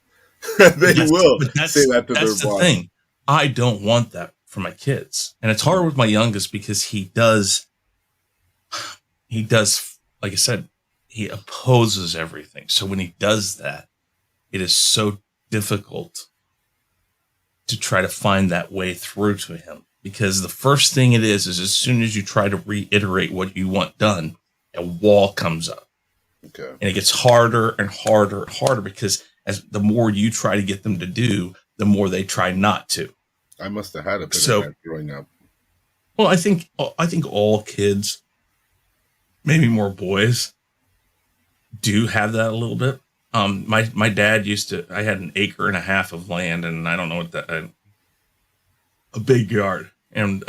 They yes, will but say that to their that's the boss. thing. I don't want that for my kids. And it's hard with my youngest because he does, like I said, he opposes everything. So when he does that, it is so difficult to try to find that way through to him because the first thing it is as soon as you try to reiterate what you want done, a wall comes up. Okay. And it gets harder and harder and harder because as the more you try to get them to do, the more they try not to. I must have had a bit of So, that growing up. well, I think all kids, maybe more boys, do have that a little bit. My dad used to. I had an acre and a half of land, and I don't know what that a big yard. And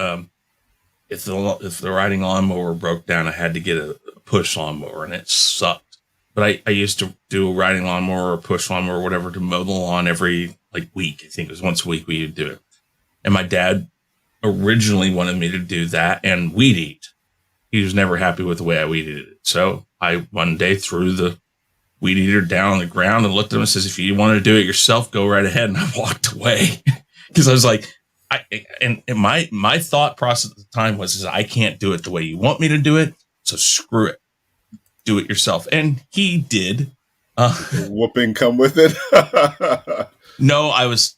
if the riding lawnmower broke down, I had to get a push lawnmower, and it sucked. But I used to do a riding lawnmower or push lawnmower or whatever to mow the lawn every like week. I think it was once a week we would do it. And my dad originally wanted me to do that and weed eat. He was never happy with the way I weed eated it. So I one day threw the weed eater down on the ground and looked at him and says, if you want to do it yourself, go right ahead. And I walked away because I was like, and my thought process at the time was, I can't do it the way you want me to do it. So screw it. Do it yourself. And he did. Whooping come with it. No, I was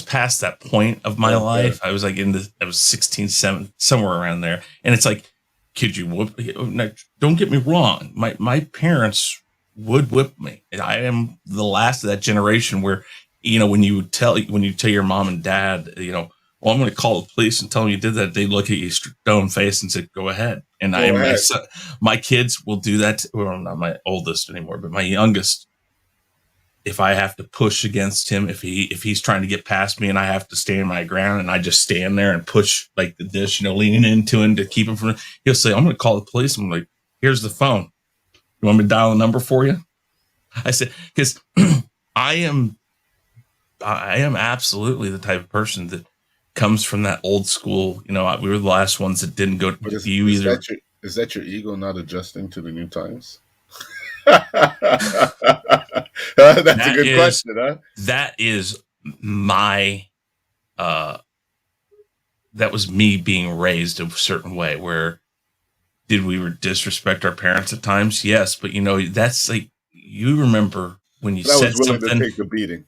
past that point of my Okay. life. I was like I was 16, 7, somewhere around there. And it's like, could you whoop? No, don't get me wrong. My parents would whip me. And I am the last of that generation where, when you tell your mom and dad, well, I'm going to call the police and tell them you did that. They look at you stone face and say, go ahead. And Go ahead. my kids will do that. Well, not my oldest anymore, but my youngest, if I have to push against him, if he's trying to get past me and I have to stand my ground and I just stand there and push like the dish, leaning into him to keep him from, he'll say, I'm going to call the police. I'm like, here's the phone. You want me to dial a number for you? I said, because I am absolutely the type of person that comes from that old school. We were the last ones that didn't go But to you either. is that your ego not adjusting to the new times? That's a That good is question, huh? that is my uh that was me being raised a certain way. Where did we disrespect our parents at times? Yes, but that's like, you remember when you But I was said willing to something. take the beating.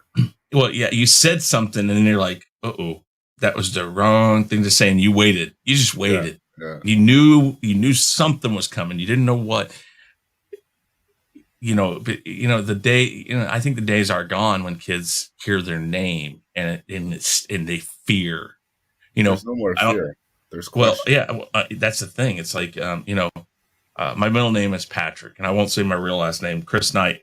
Well, yeah, you said something and you're like, "Uh-oh, that was the wrong thing to say," and you waited. You just Yeah, waited. yeah. You knew something was coming. You didn't know what. But the day. I think the days are gone when kids hear their name and they fear. There's no more I don't. fear. There's Well, question. yeah, that's the thing. It's like, my middle name is Patrick, and I won't say my real last name. Chris Knight.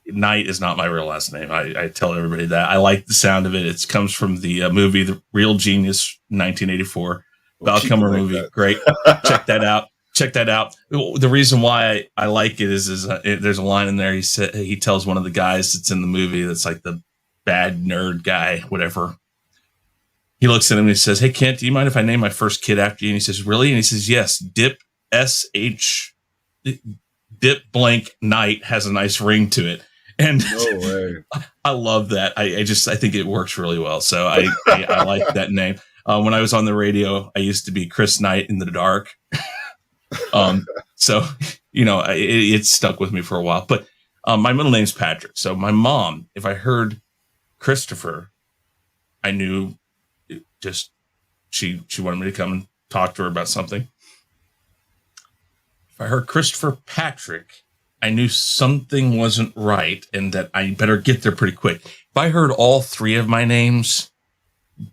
Knight is not my real last name. I tell everybody that. I like the sound of it. It comes from the movie The Real Genius, 1984. We'll Val keep it Kilmer like movie. Great. Check that. that out. Check that out. The reason why I like it is there's a line in there. He tells one of the guys that's in the movie that's like the bad nerd guy, whatever. He looks at him and he says, "Hey, Kent, do you mind if I name my first kid after you?" And he says, "Really?" And he says, "Yes, Dip SH Dip blank Night has a nice ring to it." And No way. I love that. I think it works really well. So I like that name. When I was on the radio, I used to be Chris Knight in the dark. So it stuck with me for a while. But my middle name's Patrick. So my mom, if I heard Christopher, I knew just she wanted me to come and talk to her about something. If I heard Christopher Patrick, I knew something wasn't right and that I better get there pretty quick. If I heard all three of my names,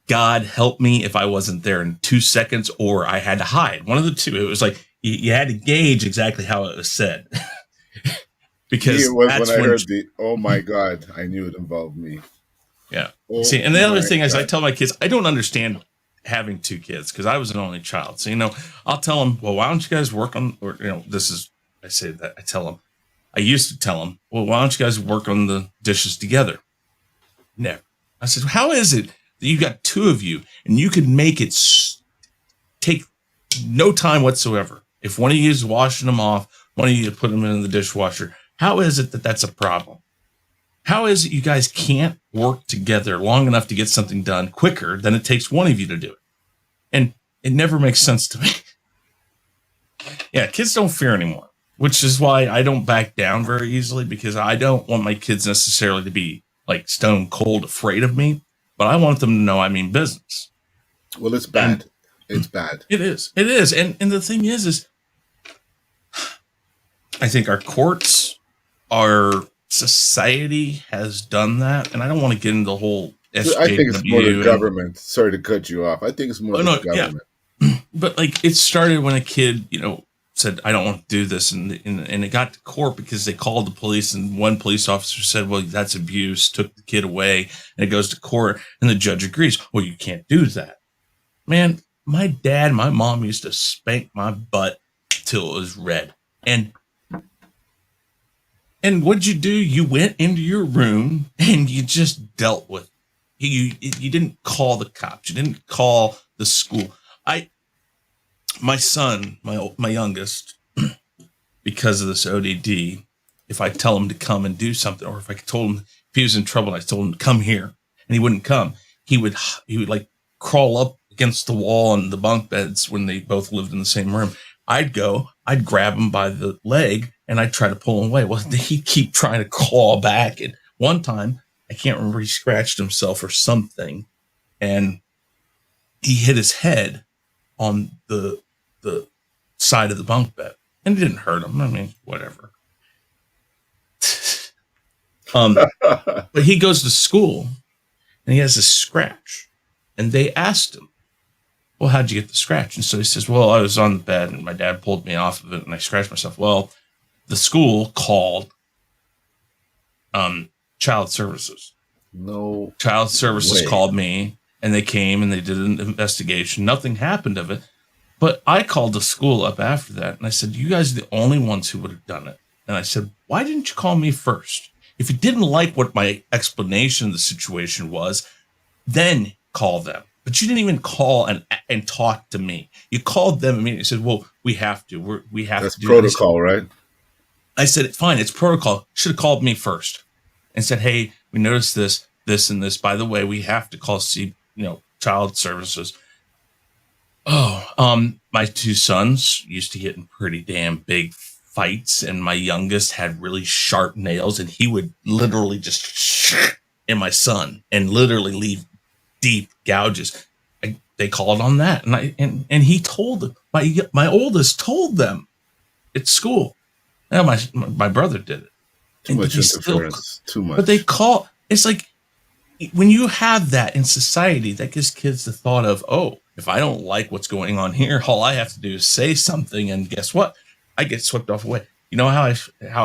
God help me if I wasn't there in 2 seconds or I had to hide. One of the two. It was like you had to gauge exactly how it was said. Me, it Because was when that's I when, heard oh my God, I knew it involved me. yeah. Oh See, and the other my thing is, I God. tell my kids, I don't understand having two kids because I was an only child. So, I'll tell them, well, why don't you guys work on, or, I say that, I used to tell them, well, why don't you guys work on the dishes together? Never. I said, how is it that you got two of you and you could make it take no time whatsoever? If one of you is washing them off, one of you put them in the dishwasher, how is it that that's a problem? How is it you guys can't work together long enough to get something done quicker than it takes one of you to do it? And it never makes sense to me. Yeah, kids don't fear anymore, which is why I don't back down very easily, because I don't want my kids necessarily to be like stone cold afraid of me, but I want them to know I mean business. Well, it's And bad. It's bad. it is. It is. And the thing is I think our courts, our society has done that. And I don't want to get into the whole I think it's more the SJW and government. Sorry to cut you off. I think it's more oh the no, yeah. government. But like it started when a kid, said, "I don't want to do this." And it got to court because they called the police, and one police officer said, "Well, that's abuse," took the kid away, and it goes to court, and the judge agrees. Well, you can't do that. Man, my dad, my mom used to spank my butt till it was red. And what'd you do? You went into your room and you just dealt with it. You didn't call the cops. You didn't call the school. My son, my youngest, because of this ODD, if I tell him to come and do something, or if I told him if he was in trouble, and I told him to come here, and he wouldn't come, he would like crawl up against the wall and the bunk beds when they both lived in the same room. I'd grab him by the leg, and I'd try to pull him away. Well, he'd keep trying to claw back. And one time, I can't remember, he scratched himself or something, and he hit his head on the side of the bunk bed, and it didn't hurt him. I mean, whatever. But he goes to school, and he has a scratch, and they asked him, "Well, how'd you get the scratch?" And so he says, "Well, I was on the bed, and my dad pulled me off of it, and I scratched myself." Well, the school called child services. No Child services way. called me, and they came and they did an investigation. Nothing happened of it. But I called the school up after that, and I said, "You guys are the only ones who would have done it." And I said, "Why didn't you call me first? If you didn't like what my explanation of the situation was, then call them. But you didn't even call and talk to me. You called them immediately and said, well, we have to. We have That's to do this." protocol, right? I said, fine, it's protocol. Should have called me first and said, hey, we noticed this, this, and this. By the way, we have to call child services. Oh, my two sons used to get in pretty damn big fights, and my youngest had really sharp nails, and he would literally just in my son and literally leave deep gouges. They called on that, and he told them. My oldest told them at school. Now my brother did it, Too and but much they still, interference. Too but they much. call. It's like when you have that in society, that gives kids the thought of, oh, if I don't like what's going on here, all I have to do is say something, and guess what? I get swept off away. You know how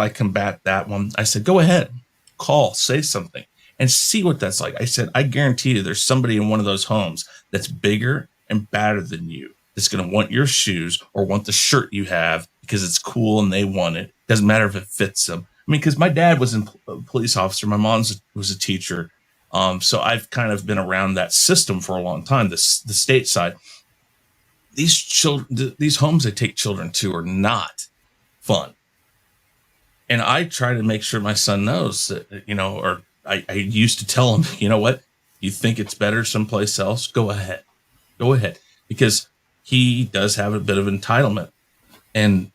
I combat that one? I said, go ahead, call, say something, and see what that's like. I said, I guarantee you, there's somebody in one of those homes that's bigger and badder than you that's going to want your shoes or want the shirt you have because it's cool and they want it. Doesn't matter if it fits them. I mean, because my dad was a police officer, my mom was a teacher, so I've kind of been around that system for a long time. The state side, these children, these homes they take children to are not fun, and I try to make sure my son knows that or I used to tell him, you know what, you think it's better someplace else, go ahead, because he does have a bit of entitlement, and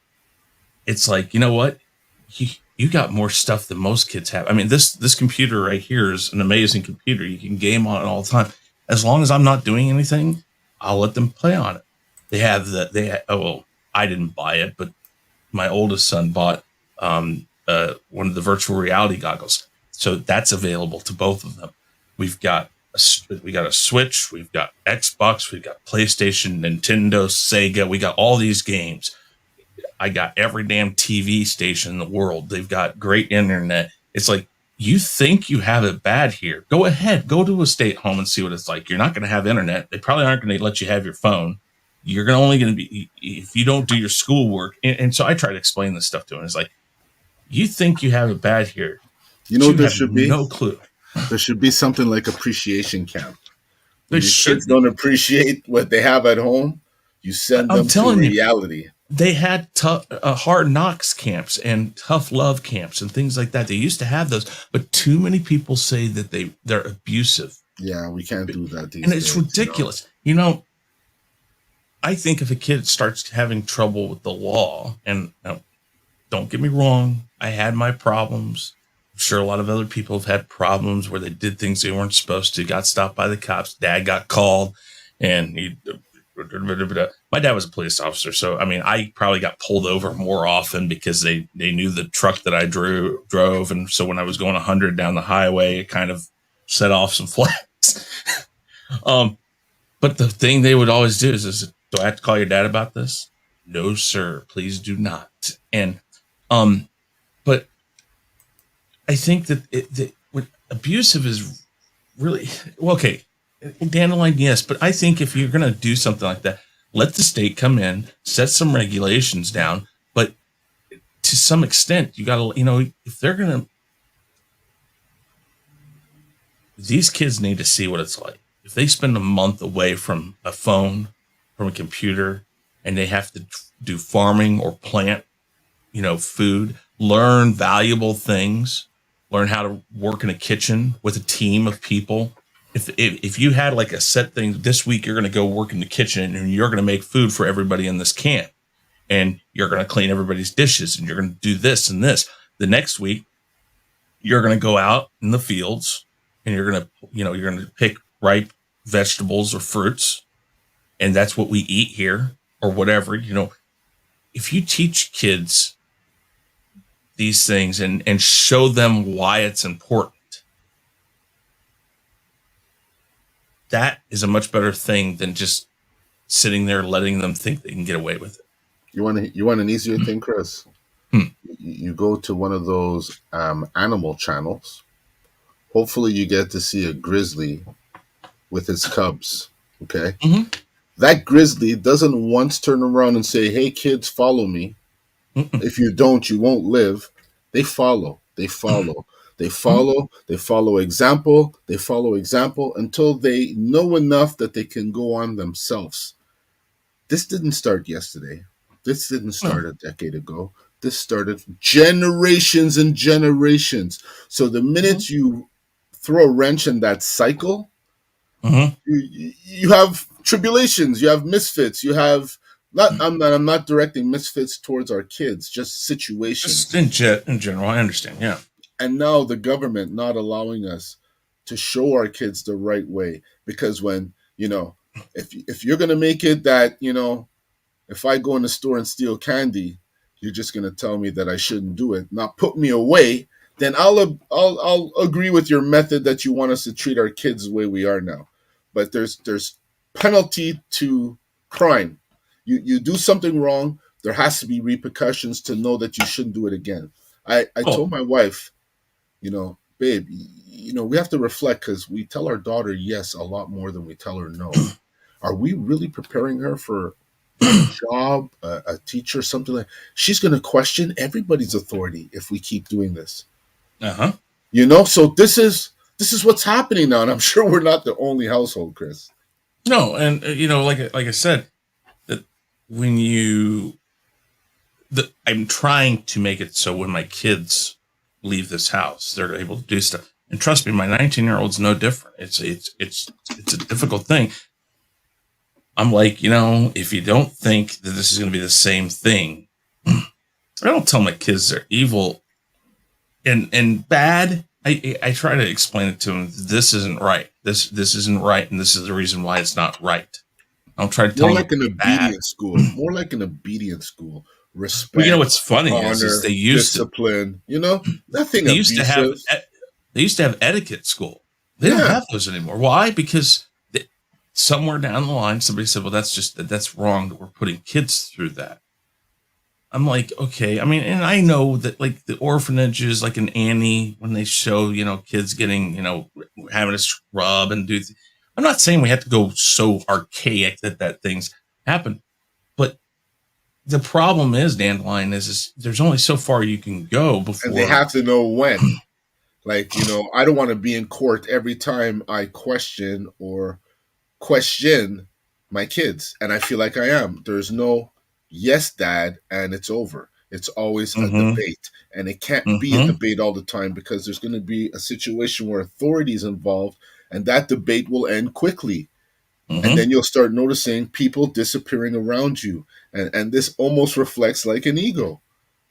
it's like, you know what, you got more stuff than most kids have. I mean, this computer right here is an amazing computer. You can game on it all the time. As long as I'm not doing anything, I'll let them play on it. Well, I didn't buy it, but my oldest son bought one of the virtual reality goggles, so that's available to both of them. We got a Switch, we've got Xbox, we've got PlayStation, Nintendo, Sega. We got all these games. I got every damn TV station in the world. They've got great internet. It's like, you think you have it bad here. Go ahead. Go to a state home and see what it's like. You're not going to have internet. They probably aren't going to let you have your phone. You're only going to be, if you don't do your schoolwork. And so I try to explain this stuff to them. It's like, you think you have it bad here, You but know, you have no clue. there should be something like appreciation camp. There When your should kids be. don't appreciate what they have at home, you send I'm them to telling you, reality. they had hard knocks camps and tough love camps and things like that. They used to have those, but too many people say that they're abusive, Yeah, we can't do that and these it's days. ridiculous. I think if a kid starts having trouble with the law, and don't get me wrong, I had my problems. I'm sure a lot of other people have had problems where they did things they weren't supposed to, got stopped by the cops, dad got called, and my dad was a police officer. So, I mean, I probably got pulled over more often because they knew the truck that I drove. And so when I was going 100 down the highway, it kind of set off some flags. um, but the thing they would always do is, do I have to call your dad about this? No, sir, please do not. And, but I think that what abusive is really, well, okay, dandelion, yes, but I think if you're going to do something like that, let the state come in, set some regulations down, but to some extent, you got to, if they're going to, these kids need to see what it's like. If they spend a month away from a phone, from a computer, and they have to do farming or plant, food, learn valuable things, learn how to work in a kitchen with a team of people. If you had like a set thing, this week you're going to go work in the kitchen and you're going to make food for everybody in this camp, and you're going to clean everybody's dishes, and you're going to do this and this. The next week you're going to go out in the fields, and you're going to you're going to pick ripe vegetables or fruits, and that's what we eat here, or whatever. If you teach kids these things and show them why it's important, that is a much better thing than just sitting there letting them think they can get away with it. You want an easier thing, Chris? Hmm. You go to one of those animal channels. Hopefully, you get to see a grizzly with its cubs. Okay, Mm-hmm. that grizzly doesn't once turn around and say, "Hey, kids, follow me. Mm-mm. If you don't, you won't live." They follow. They follow. They Mm-hmm. follow. They follow example. They follow example until they know enough that they can go on themselves. This didn't start yesterday. This didn't No. start a decade ago. This started generations and generations. So the Mm-hmm. minute you throw a wrench in that cycle, Mm-hmm. you have tribulations, you have misfits, you have not. I'm not directing misfits towards our kids, just Just situations. in general, I understand. Yeah. And now the government not allowing us to show our kids the right way, because when if you're gonna make it that if I go in the store and steal candy, you're just gonna tell me that I shouldn't do it, not put me away. Then I'll agree with your method that you want us to treat our kids the way we are now. But there's penalty to crime. You do something wrong, there has to be repercussions to know that you shouldn't do it again. I Oh, told my wife, babe, we have to reflect because we tell our daughter yes a lot more than we tell her no. Are we really preparing her for a job, a teacher, something like? She's going to question everybody's authority if we keep doing this. uh huh. So this is what's happening now, and I'm sure we're not the only household, Chris. No, and like I said, that when I'm trying to make it so when my kids leave this house, they're able to do stuff. And trust me, my 19-year-old's no different. It's a difficult thing. I'm like, if you don't think that this is going to be the same thing, I don't tell my kids they're evil and bad. I try to explain it to them. This isn't right. This isn't right, and this is the reason why it's not right. I don't try to tell More them like to an be bad. obedience school. More like an obedience school. Well, Respect, what's funny is honor, discipline. Nothing they used to have abusive. they used to have etiquette school. They don't Yeah, have those anymore. Why? Because somewhere down the line, somebody said, "Well, that's wrong that we're putting kids through that." I'm like, okay. I mean, and I know that like the orphanages, like in Annie, when they show kids getting having a scrub and do. I'm not saying we have to go so archaic that things happen, but the problem is, Dandelion, is there's only so far you can go and they before. have to know when. Like, I don't want to be in court every time I question my kids. And I feel like I am. There's no yes, dad, and it's over. It's always a Mm-hmm. debate. And it can't be a Mm-hmm. debate all the time because there's going to be a situation where authority is involved and that debate will end quickly. And Mm-hmm. then you'll start noticing people disappearing around you. And this almost reflects like an ego.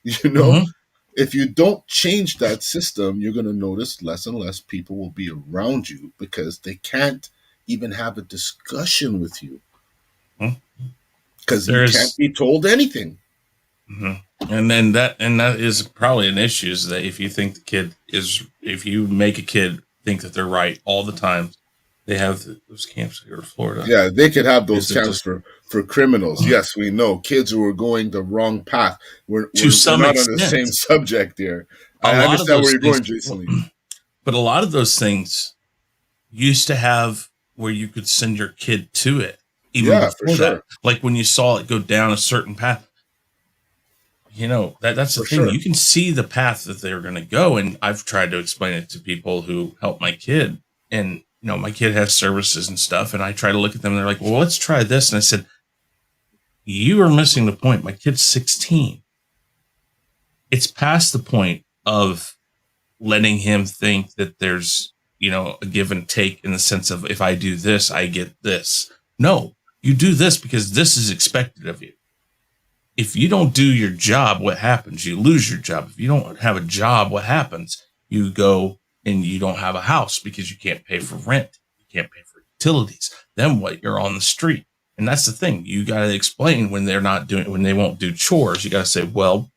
You know, Mm-hmm. if you don't change that system, you're going to notice less and less people will be around you because they can't even have a discussion with you Mm-hmm. because you can't There's be told anything. Mhm. And that is probably an issue is that if you make a kid think that they're right all the time, they have those camps here in Florida. Yeah, they could have those Is it camps just for criminals. Yes, we know kids who are going the wrong path. We're, to we're, we're some not on the same extent, subject here. a I lot of understand where those you're things, going, Jason Lee. but a lot of those things used to have where you could send your kid to it even Yeah, for before that. sure. Like when you saw it go down a certain path, that's the For thing. sure. You can see the path that they're going to go, and I've tried to explain it to people who help my kid. And my kid has services and stuff, and I try to look at them. And they're like, "Well, let's try this." And I said, "You are missing the point. My kid's 16. It's past the point of letting him think that there's a give and take in the sense of if I do this, I get this. No, you do this because this is expected of you. If you don't do your job, what happens? You lose your job. If you don't have a job, what happens? You go and you don't have a house because you can't pay for rent. You can't pay for utilities. Then what? You're on the street. And that's the thing. You got to explain when when they won't do chores. You got to say, well,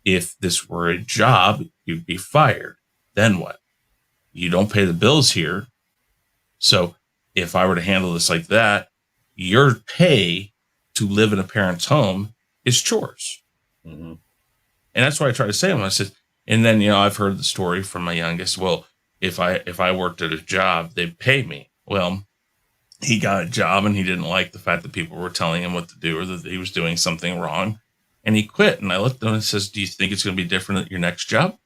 if this were a job, you'd be fired. Then what? You don't pay the bills here. So if I were to handle this like that, your pay to live in a parent's home is chores. Hmm. And that's why I try to say to them. I said, and then I've heard the story from my youngest. Well, if I worked at a job, they'd pay me. Well, he got a job and he didn't like the fact that people were telling him what to do or that he was doing something wrong, and he quit. And I looked at him and says, "Do you think it's going to be different at your next job?"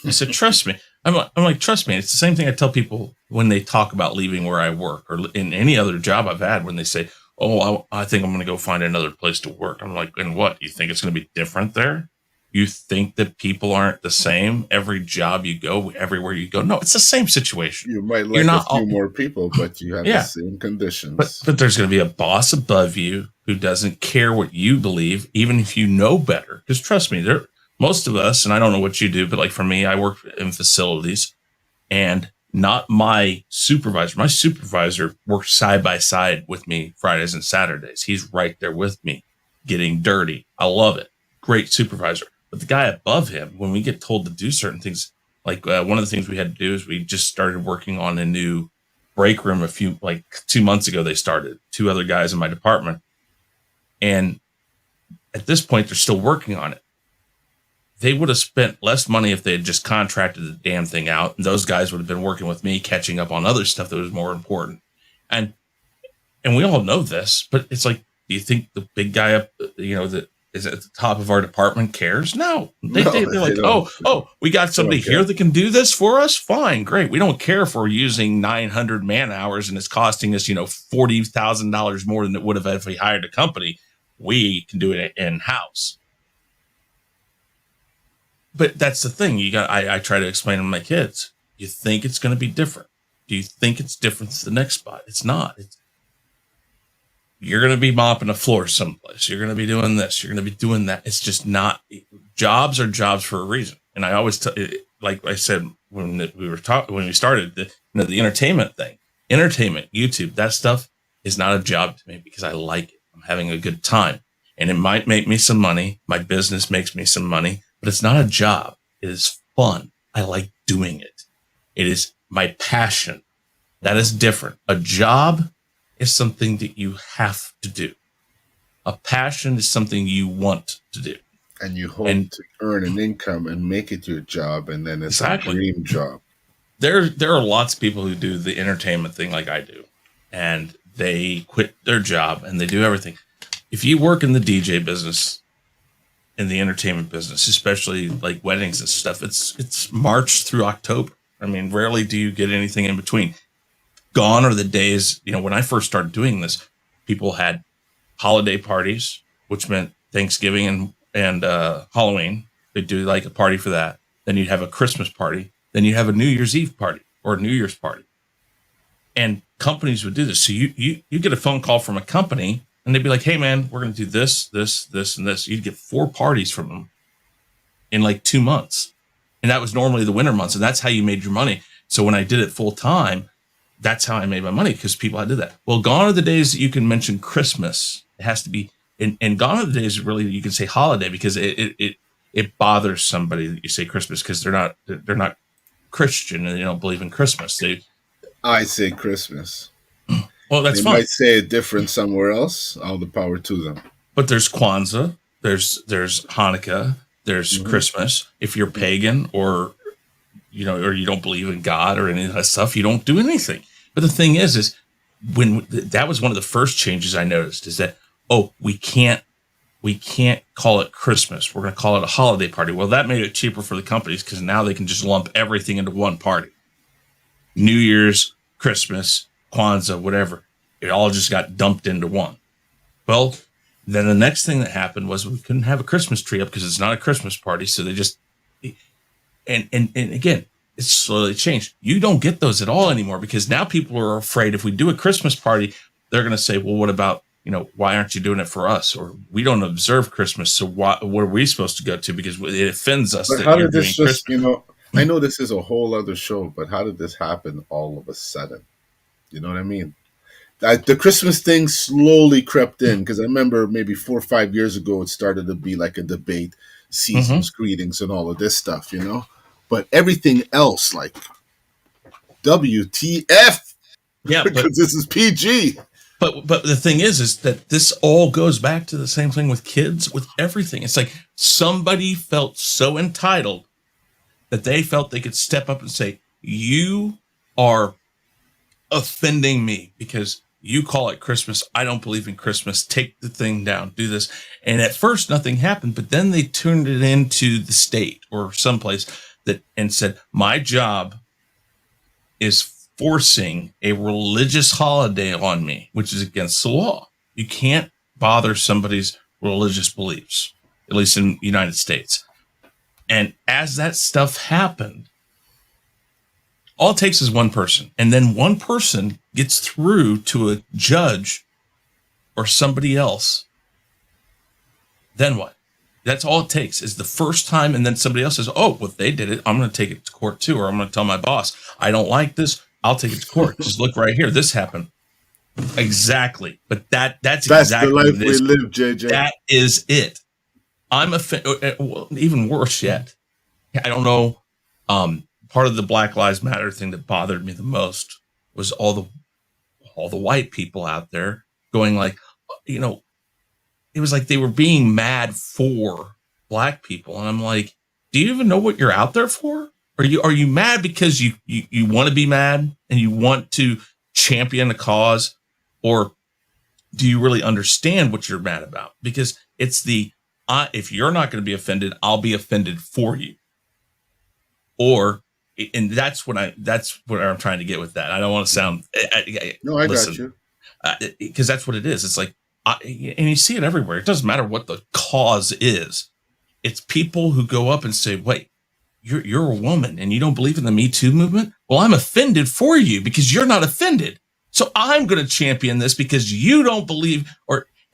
I said, "Trust me." I'm like, trust me. It's the same thing I tell people when they talk about leaving where I work or in any other job I've had when they say, oh, I think I'm going to go find another place to work. I'm like, and what? You think it's going to be different there? You think that people aren't the same every job you go, everywhere you go? No, it's the same situation. You might You're like a not few all, more people, but you have the yeah, same but conditions. there's going to be a boss above you who doesn't care what you believe, even if you know better. Because trust me, there most of us, and I don't know what you do, but like for me, I work in facilities, and not my supervisor. My supervisor works side by side with me Fridays and Saturdays. He's right there with me, getting dirty. I love it. Great supervisor. But the guy above him, when we get told to do certain things, like one of the things we had to do is we just started working on a new break room like 2 months ago. They started two other guys in my department, and at this point, they're still working on it. They would have spent less money if they had just contracted the damn thing out. And those guys would have been working with me, catching up on other stuff that was more important. And we all know this, but it's like, do you think the big guy up, that is at the top of our department cares? No, No, they're they like, don't. oh, we got They somebody don't here care. that can do this for us. Fine, great. We don't care if we're using 900 man hours and it's costing us, $40,000 more than it would have if we hired a company. We can do it in house. But that's the thing. I try to explain to my kids. You think it's going to be different. Do you think it's different than the next spot? It's not. You're going to be mopping a floor someplace. You're going to be doing this. You're going to be doing that. It's just not. Jobs are jobs for a reason. And I always like I said when we started the entertainment thing, entertainment, YouTube, that stuff is not a job to me because I like it. I'm having a good time, and it might make me some money. My business makes me some money, but it's not a job. It is fun. I like doing it. It is my passion. That is different. A job is something that you have to do. A passion is something you want to do. And you hope And to earn an income and make it your job, and then it's a exactly. dream job. There are lots of people who do the entertainment thing like I do, and they quit their job and they do everything. If you work in the DJ business, in the entertainment business, especially like weddings and stuff, it's March through October. I mean, rarely do you get anything in between. Gone are the days, when I first started doing this, people had holiday parties, which meant Thanksgiving and Halloween. They'd do like a party for that. Then you'd have a Christmas party. Then you'd have a New Year's Eve party or a New Year's party. And companies would do this. So you get a phone call from a company and they'd be like, hey, man, we're going to do this, this, this, and this. You'd get 4 parties from them in like 2 months. And that was normally the winter months. And that's how you made your money. So when I did it full time, that's how I made my money because people had to do that. Well, gone are the days that you can mention Christmas. It has to be, and gone are the days really you can say holiday because it bothers somebody that you say Christmas because they're not Christian and they don't believe in Christmas. I say Christmas. Well, that's They fine. might say it different somewhere else. All the power to them. But there's Kwanzaa, there's Hanukkah, there's Christmas. If you're pagan or you don't believe in God or any of that stuff, you don't do anything. But the thing is when that was one of the first changes I noticed is that, we can't call it Christmas. We're going to call it a holiday party. Well, that made it cheaper for the companies because now they can just lump everything into one party. New Year's, Christmas, Kwanzaa, whatever. It all just got dumped into one. Well, then the next thing that happened was we couldn't have a Christmas tree up because it's not a Christmas party. So they just, and again, it's slowly changed. You don't get those at all anymore because now people are afraid if we do a Christmas party, they're going to say, well, what about, why aren't you doing it for us? Or we don't observe Christmas. So what are we supposed to go to? Because it offends us But that how you're did doing this just, Christmas. I know this is a whole other show, but how did this happen all of a sudden? You know what I mean? The Christmas thing slowly crept in because I remember maybe 4 or 5 years ago it started to be like a debate, season's greetings and all of this stuff, But everything else, like WTF, Yeah, but because this is PG. But the thing is that this all goes back to the same thing with kids, with everything. It's like somebody felt so entitled that they felt they could step up and say, you are offending me because you call it Christmas. I don't believe in Christmas. Take the thing down. Do this. And at first nothing happened, but then they turned it into the state or someplace and said, my job is forcing a religious holiday on me, which is against the law. You can't bother somebody's religious beliefs, at least in the United States. And as that stuff happened, all it takes is one person. And then one person gets through to a judge or somebody else. Then what? That's all it takes is the first time. And then somebody else says, oh, well, if they did it, I'm going to take it to court too. Or I'm going to tell my boss, I don't like this. I'll take it to court. Just look right here. This happened. Exactly. But that's exactly the life we live, JJ. That is it. I'm well, even worse yet. I don't know. Part of the Black Lives Matter thing that bothered me the most was all the white people out there going like, you know, it was like they were being mad for black people. And I'm like, do you even know what you're out there for? Are you mad because you want to be mad and you want to champion a cause? Or do you really understand what you're mad about? Because it's if you're not going to be offended, I'll be offended for you. Or, and that's what I'm trying to get with that. I don't want to sound. No, I got you. Because that's what it is. It's like, and you see it everywhere. It doesn't matter what the cause is. It's people who go up and say, wait, you're a woman and you don't believe in the Me Too movement? Well, I'm offended for you because you're not offended. So I'm going to champion this because you don't believe,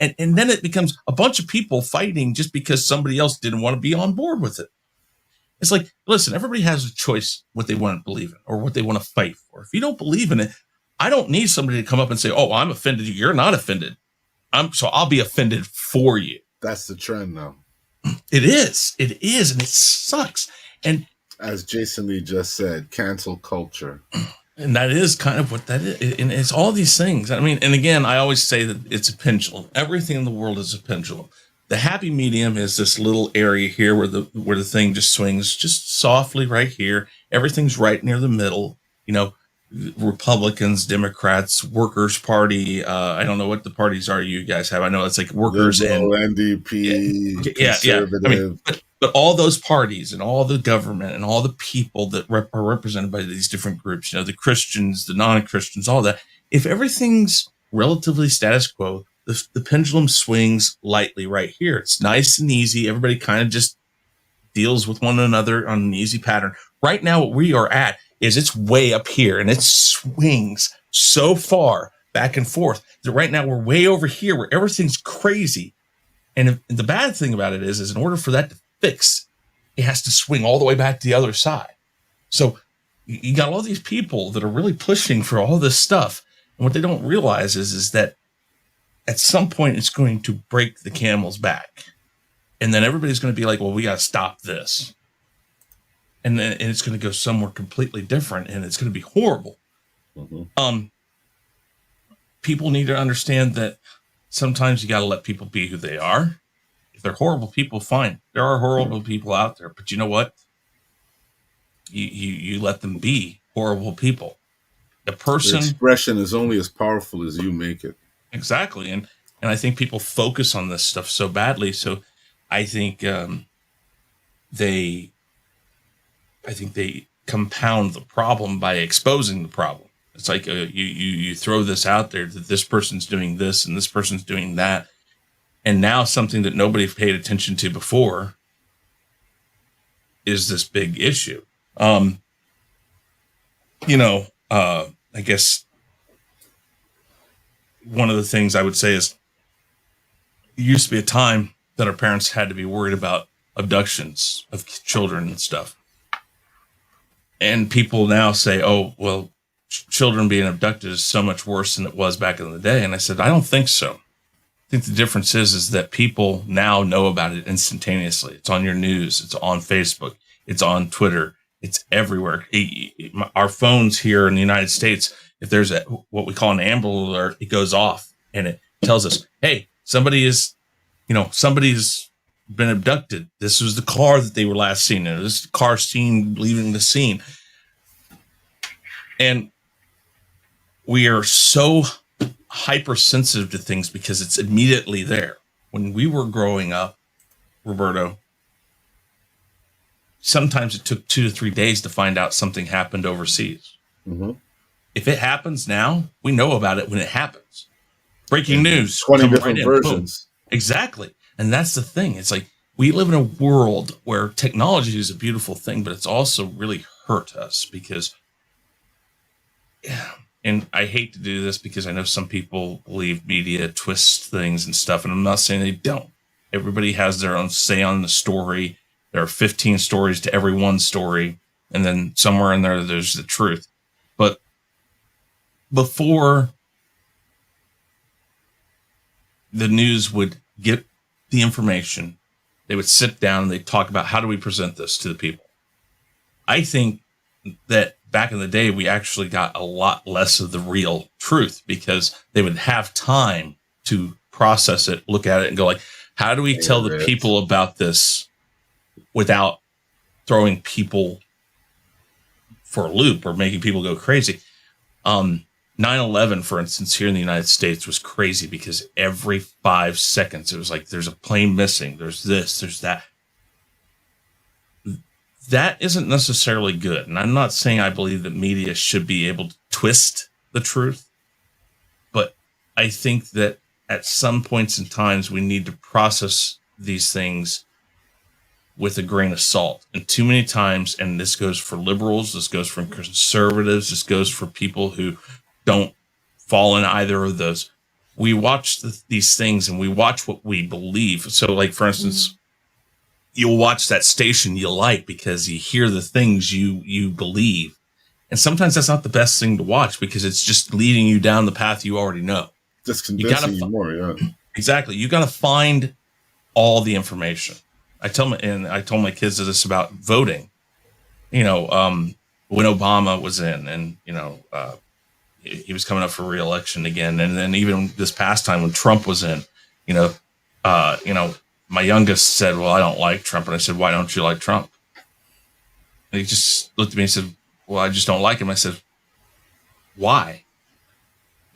and then it becomes a bunch of people fighting just because somebody else didn't want to be on board with it. It's like, listen, everybody has a choice what they want to believe in or what they want to fight for. If you don't believe in it, I don't need somebody to come up and say, oh, I'm offended. You're not offended. So I'll be offended for you. That's the trend now. It is. And it sucks. And as Jason Lee just said, cancel culture. And that is kind of what that is. And it's all these things. I mean, and again, I always say that it's a pendulum. Everything in the world is a pendulum. The happy medium is this little area here where the thing just swings just softly right here. Everything's right near the middle. You know, Republicans, Democrats, Workers' Party. I don't know what the parties are you guys have. I know it's like Workers Liberal, and NDP, yeah. Conservative. I mean, but all those parties and all the government and all the people that are represented by these different groups, you know, the Christians, the non-Christians, all that. If everything's relatively status quo, the pendulum swings lightly right here. It's nice and easy. Everybody kind of just deals with one another on an easy pattern. Right now, what we are at is it's way up here and it swings so far back and forth that right now we're way over here where everything's crazy. And the bad thing about it is in order for that to fix, it has to swing all the way back to the other side. So you got all these people that are really pushing for all this stuff. And what they don't realize is that at some point it's going to break the camel's back. And then everybody's going to be like, well, we got to stop this. And then it's going to go somewhere completely different, and it's going to be horrible. Mm-hmm. People need to understand that sometimes you got to let people be who they are. If they're horrible people, fine. There are horrible people out there, but you know what? You let them be horrible people. The expression is only as powerful as you make it. Exactly, and I think people focus on this stuff so badly. So I think they compound the problem by exposing the problem. It's like you throw this out there that this person's doing this and this person's doing that. And now something that nobody paid attention to before is this big issue. I guess one of the things I would say is there used to be a time that our parents had to be worried about abductions of children and stuff. And people now say, oh, well, children being abducted is so much worse than it was back in the day. And I said, I don't think so. I think the difference is that people now know about it instantaneously. It's on your news. It's on Facebook. It's on Twitter. It's everywhere. Our phones here in the United States, if there's what we call an Amber Alert, it goes off and it tells us, hey, somebody's been abducted. This was the car that they were last seen. This is the car seen leaving the scene. And we are so hypersensitive to things because it's immediately there. When we were growing up, Roberto, sometimes it took 2 to 3 days to find out something happened overseas. Mm-hmm. If it happens now, we know about it when it happens. breaking in news, 20 come right different in, boom. versions. Exactly. And that's the thing. It's like we live in a world where technology is a beautiful thing, but it's also really hurt us because, and I hate to do this because I know some people believe media twists things and stuff, and I'm not saying they don't. Everybody has their own say on the story. There are 15 stories to every one story, and then somewhere in there, there's the truth. But before the news would get the information, they would sit down and they'd talk about how do we present this to the people. I think that back in the day, we actually got a lot less of the real truth because they would have time to process it, look at it, and go like, how do we tell the people about this without throwing people for a loop or making people go crazy? 9/11, for instance, here in the United States was crazy because every 5 seconds it was like there's a plane missing, there's this, there's that. That isn't necessarily good. And I'm not saying I believe that media should be able to twist the truth, but I think that at some points in times we need to process these things with a grain of salt. And too many times, and this goes for liberals, this goes for conservatives, this goes for people who don't fall in either of those. We watch these things and we watch what we believe. So, like, for instance, you'll watch that station you like because you hear the things you believe. And sometimes that's not the best thing to watch because it's just leading you down the path you already know. Just convincing you more, yeah. Exactly. You got to find all the information. I told my kids this about voting. You know, when Obama was in, and he was coming up for re-election again, and then even this past time when Trump was in, my youngest said, "Well, I don't like Trump," and I said, "Why don't you like Trump?" And he just looked at me and said, "Well, I just don't like him." I said, "Why?"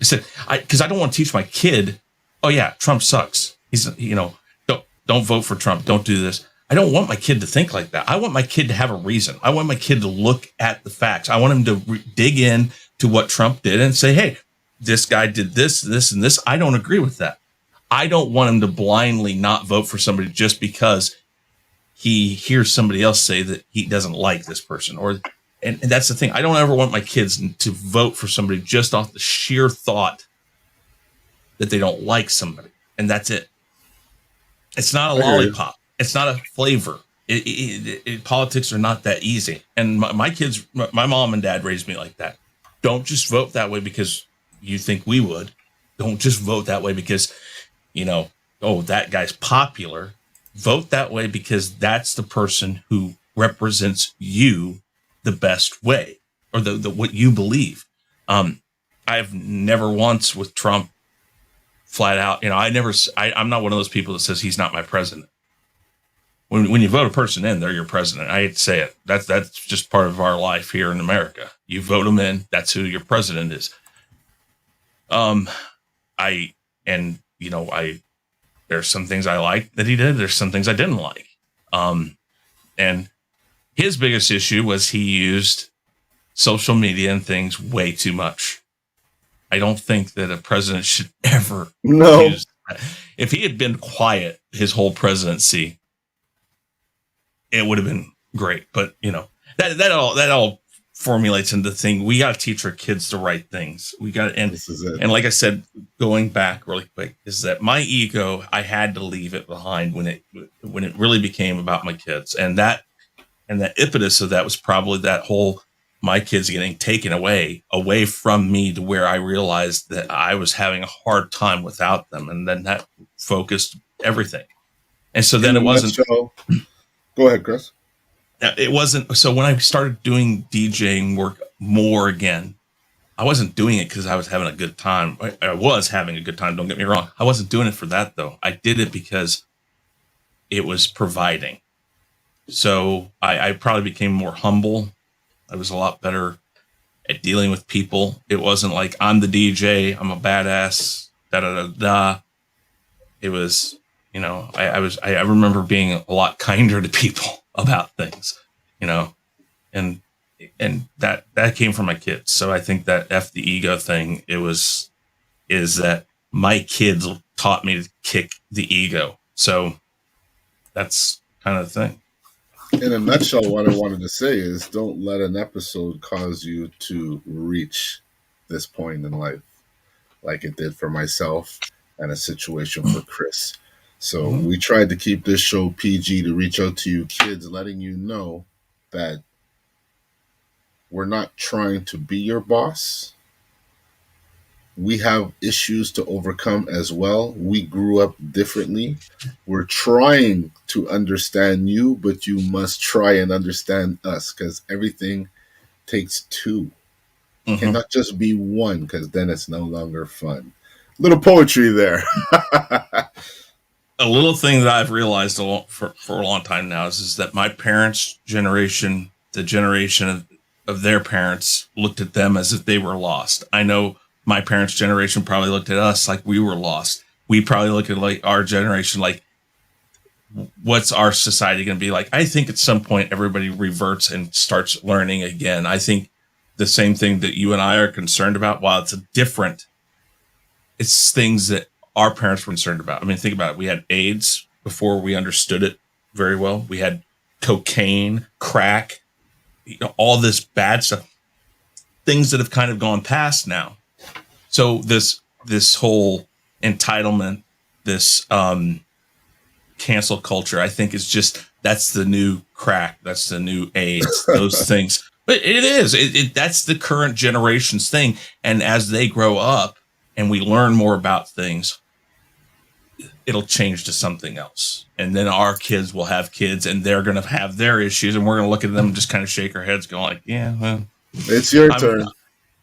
I said, "Because I don't want to teach my kid, oh yeah, Trump sucks. He's don't vote for Trump. Don't do this." I don't want my kid to think like that. I want my kid to have a reason. I want my kid to look at the facts. I want him to dig in to what Trump did and say, hey, this guy did this, this, and this. I don't agree with that. I don't want him to blindly not vote for somebody just because he hears somebody else say that he doesn't like this person. And that's the thing. I don't ever want my kids to vote for somebody just off the sheer thought that they don't like somebody. And that's it. It's not a lollipop. It's not a flavor. Politics are not that easy. And my kids, my mom and dad raised me like that. Don't just vote that way because you think we would. Don't just vote that way because, that guy's popular. Vote that way because that's the person who represents you the best way, or the what you believe. I've never once with Trump flat out, I'm not one of those people that says he's not my president. When you vote a person in, they're your president. I hate to say it. That's just part of our life here in America. You vote them in, that's who your president is. There's some things I like that he did. There's some things I didn't like. And his biggest issue was he used social media and things way too much. I don't think that a president should ever use that. If he had been quiet his whole presidency, it would have been great. But that all formulates into the thing. We got to teach our kids the right things. We got to, and like I said, going back really quick, is that my ego, I had to leave it behind when it really became about my kids, and that impetus of that was probably that whole my kids getting taken away from me to where I realized that I was having a hard time without them, and then that focused everything. And so then it wasn't. Go ahead, Chris. It wasn't. So when I started doing DJing work more again, I wasn't doing it because I was having a good time. I was having a good time. Don't get me wrong. I wasn't doing it for that though. I did it because it was providing. So I probably became more humble. I was a lot better at dealing with people. It wasn't like I'm the DJ, I'm a badass, da da da da. It was, I remember being a lot kinder to people about things, and that came from my kids. So I think that F the ego thing, is that my kids taught me to kick the ego. So that's kind of the thing. In a nutshell, what I wanted to say is don't let an episode cause you to reach this point in life like it did for myself and a situation for Chris. So Mm-hmm. we tried to keep this show PG to reach out to you kids, letting you know that we're not trying to be your boss. We have issues to overcome as well. We grew up differently. We're trying to understand you, but you must try and understand us because everything takes two. Mm-hmm. Cannot just be one because then it's no longer fun. Little poetry there. A little thing that I've realized for a long time now is that my parents' generation, the generation of their parents, looked at them as if they were lost. I know my parents' generation probably looked at us like we were lost. We probably look at like our generation like, what's our society going to be like? I think at some point everybody reverts and starts learning again. I think the same thing that you and I are concerned about, while it's different, it's things that our parents were concerned about. I mean, think about it. We had AIDS before we understood it very well. We had cocaine, crack, all this bad stuff, things that have kind of gone past now. So this whole entitlement, this cancel culture, I think is just, that's the new crack, that's the new AIDS, those things. But it is that's the current generation's thing. And as they grow up and we learn more about things, it'll change to something else. And then our kids will have kids and they're going to have their issues. And we're going to look at them and just kind of shake our heads going like, yeah, well, It's your I'm, turn.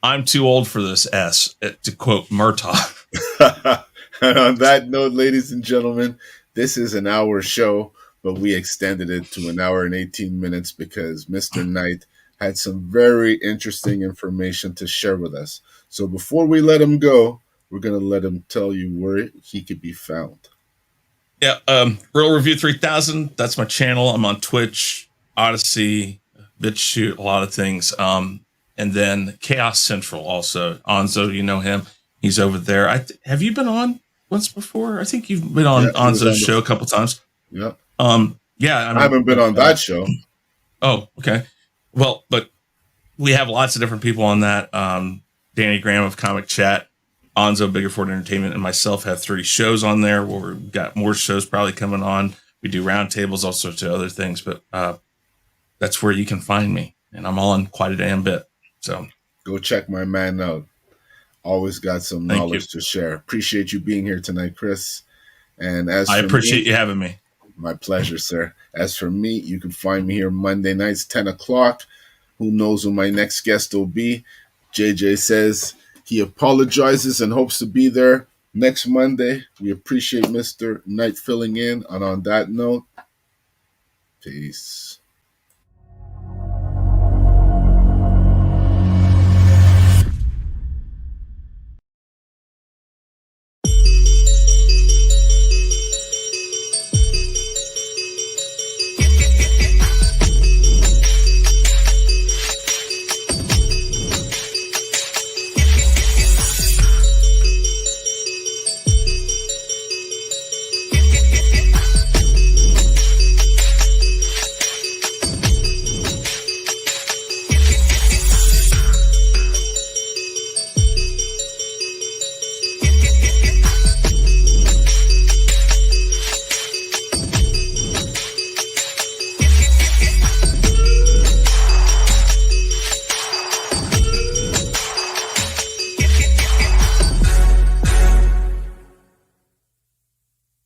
I'm too old for this S, to quote Murtaugh. And on that note, ladies and gentlemen, this is an hour show, but we extended it to an hour and 18 minutes because Mr. Knight had some very interesting information to share with us. So before we let him go, we're going to let him tell you where he could be found. Yeah, Real Review 3000. That's my channel. I'm on Twitch, Odyssey, BitChute, a lot of things. And then Chaos Central also. Anzo, you know him. He's over there. Have you been on once before? I think you've been on Yeah, he was Anzo's on show a couple times. Yeah. Yeah, I I mean, haven't been but on that show. oh, okay. Well, but we have lots of different people on that. Danny Graham of Comic Chat, Anzo, Bigger Ford Entertainment, and myself have 3 shows on there where we've got more shows probably coming on. We do roundtables, all sorts of other things, but that's where you can find me. And I'm on quite a damn bit. So Go check my man out. Always got some thank you. knowledge to share. Appreciate you being here tonight, Chris. And as I for appreciate me, you having me. my pleasure, sir. As for me, you can find me here Monday nights, 10 o'clock. Who knows who my next guest will be? JJ says he apologizes and hopes to be there next Monday. We appreciate Mr. Knight filling in. And on that note, peace.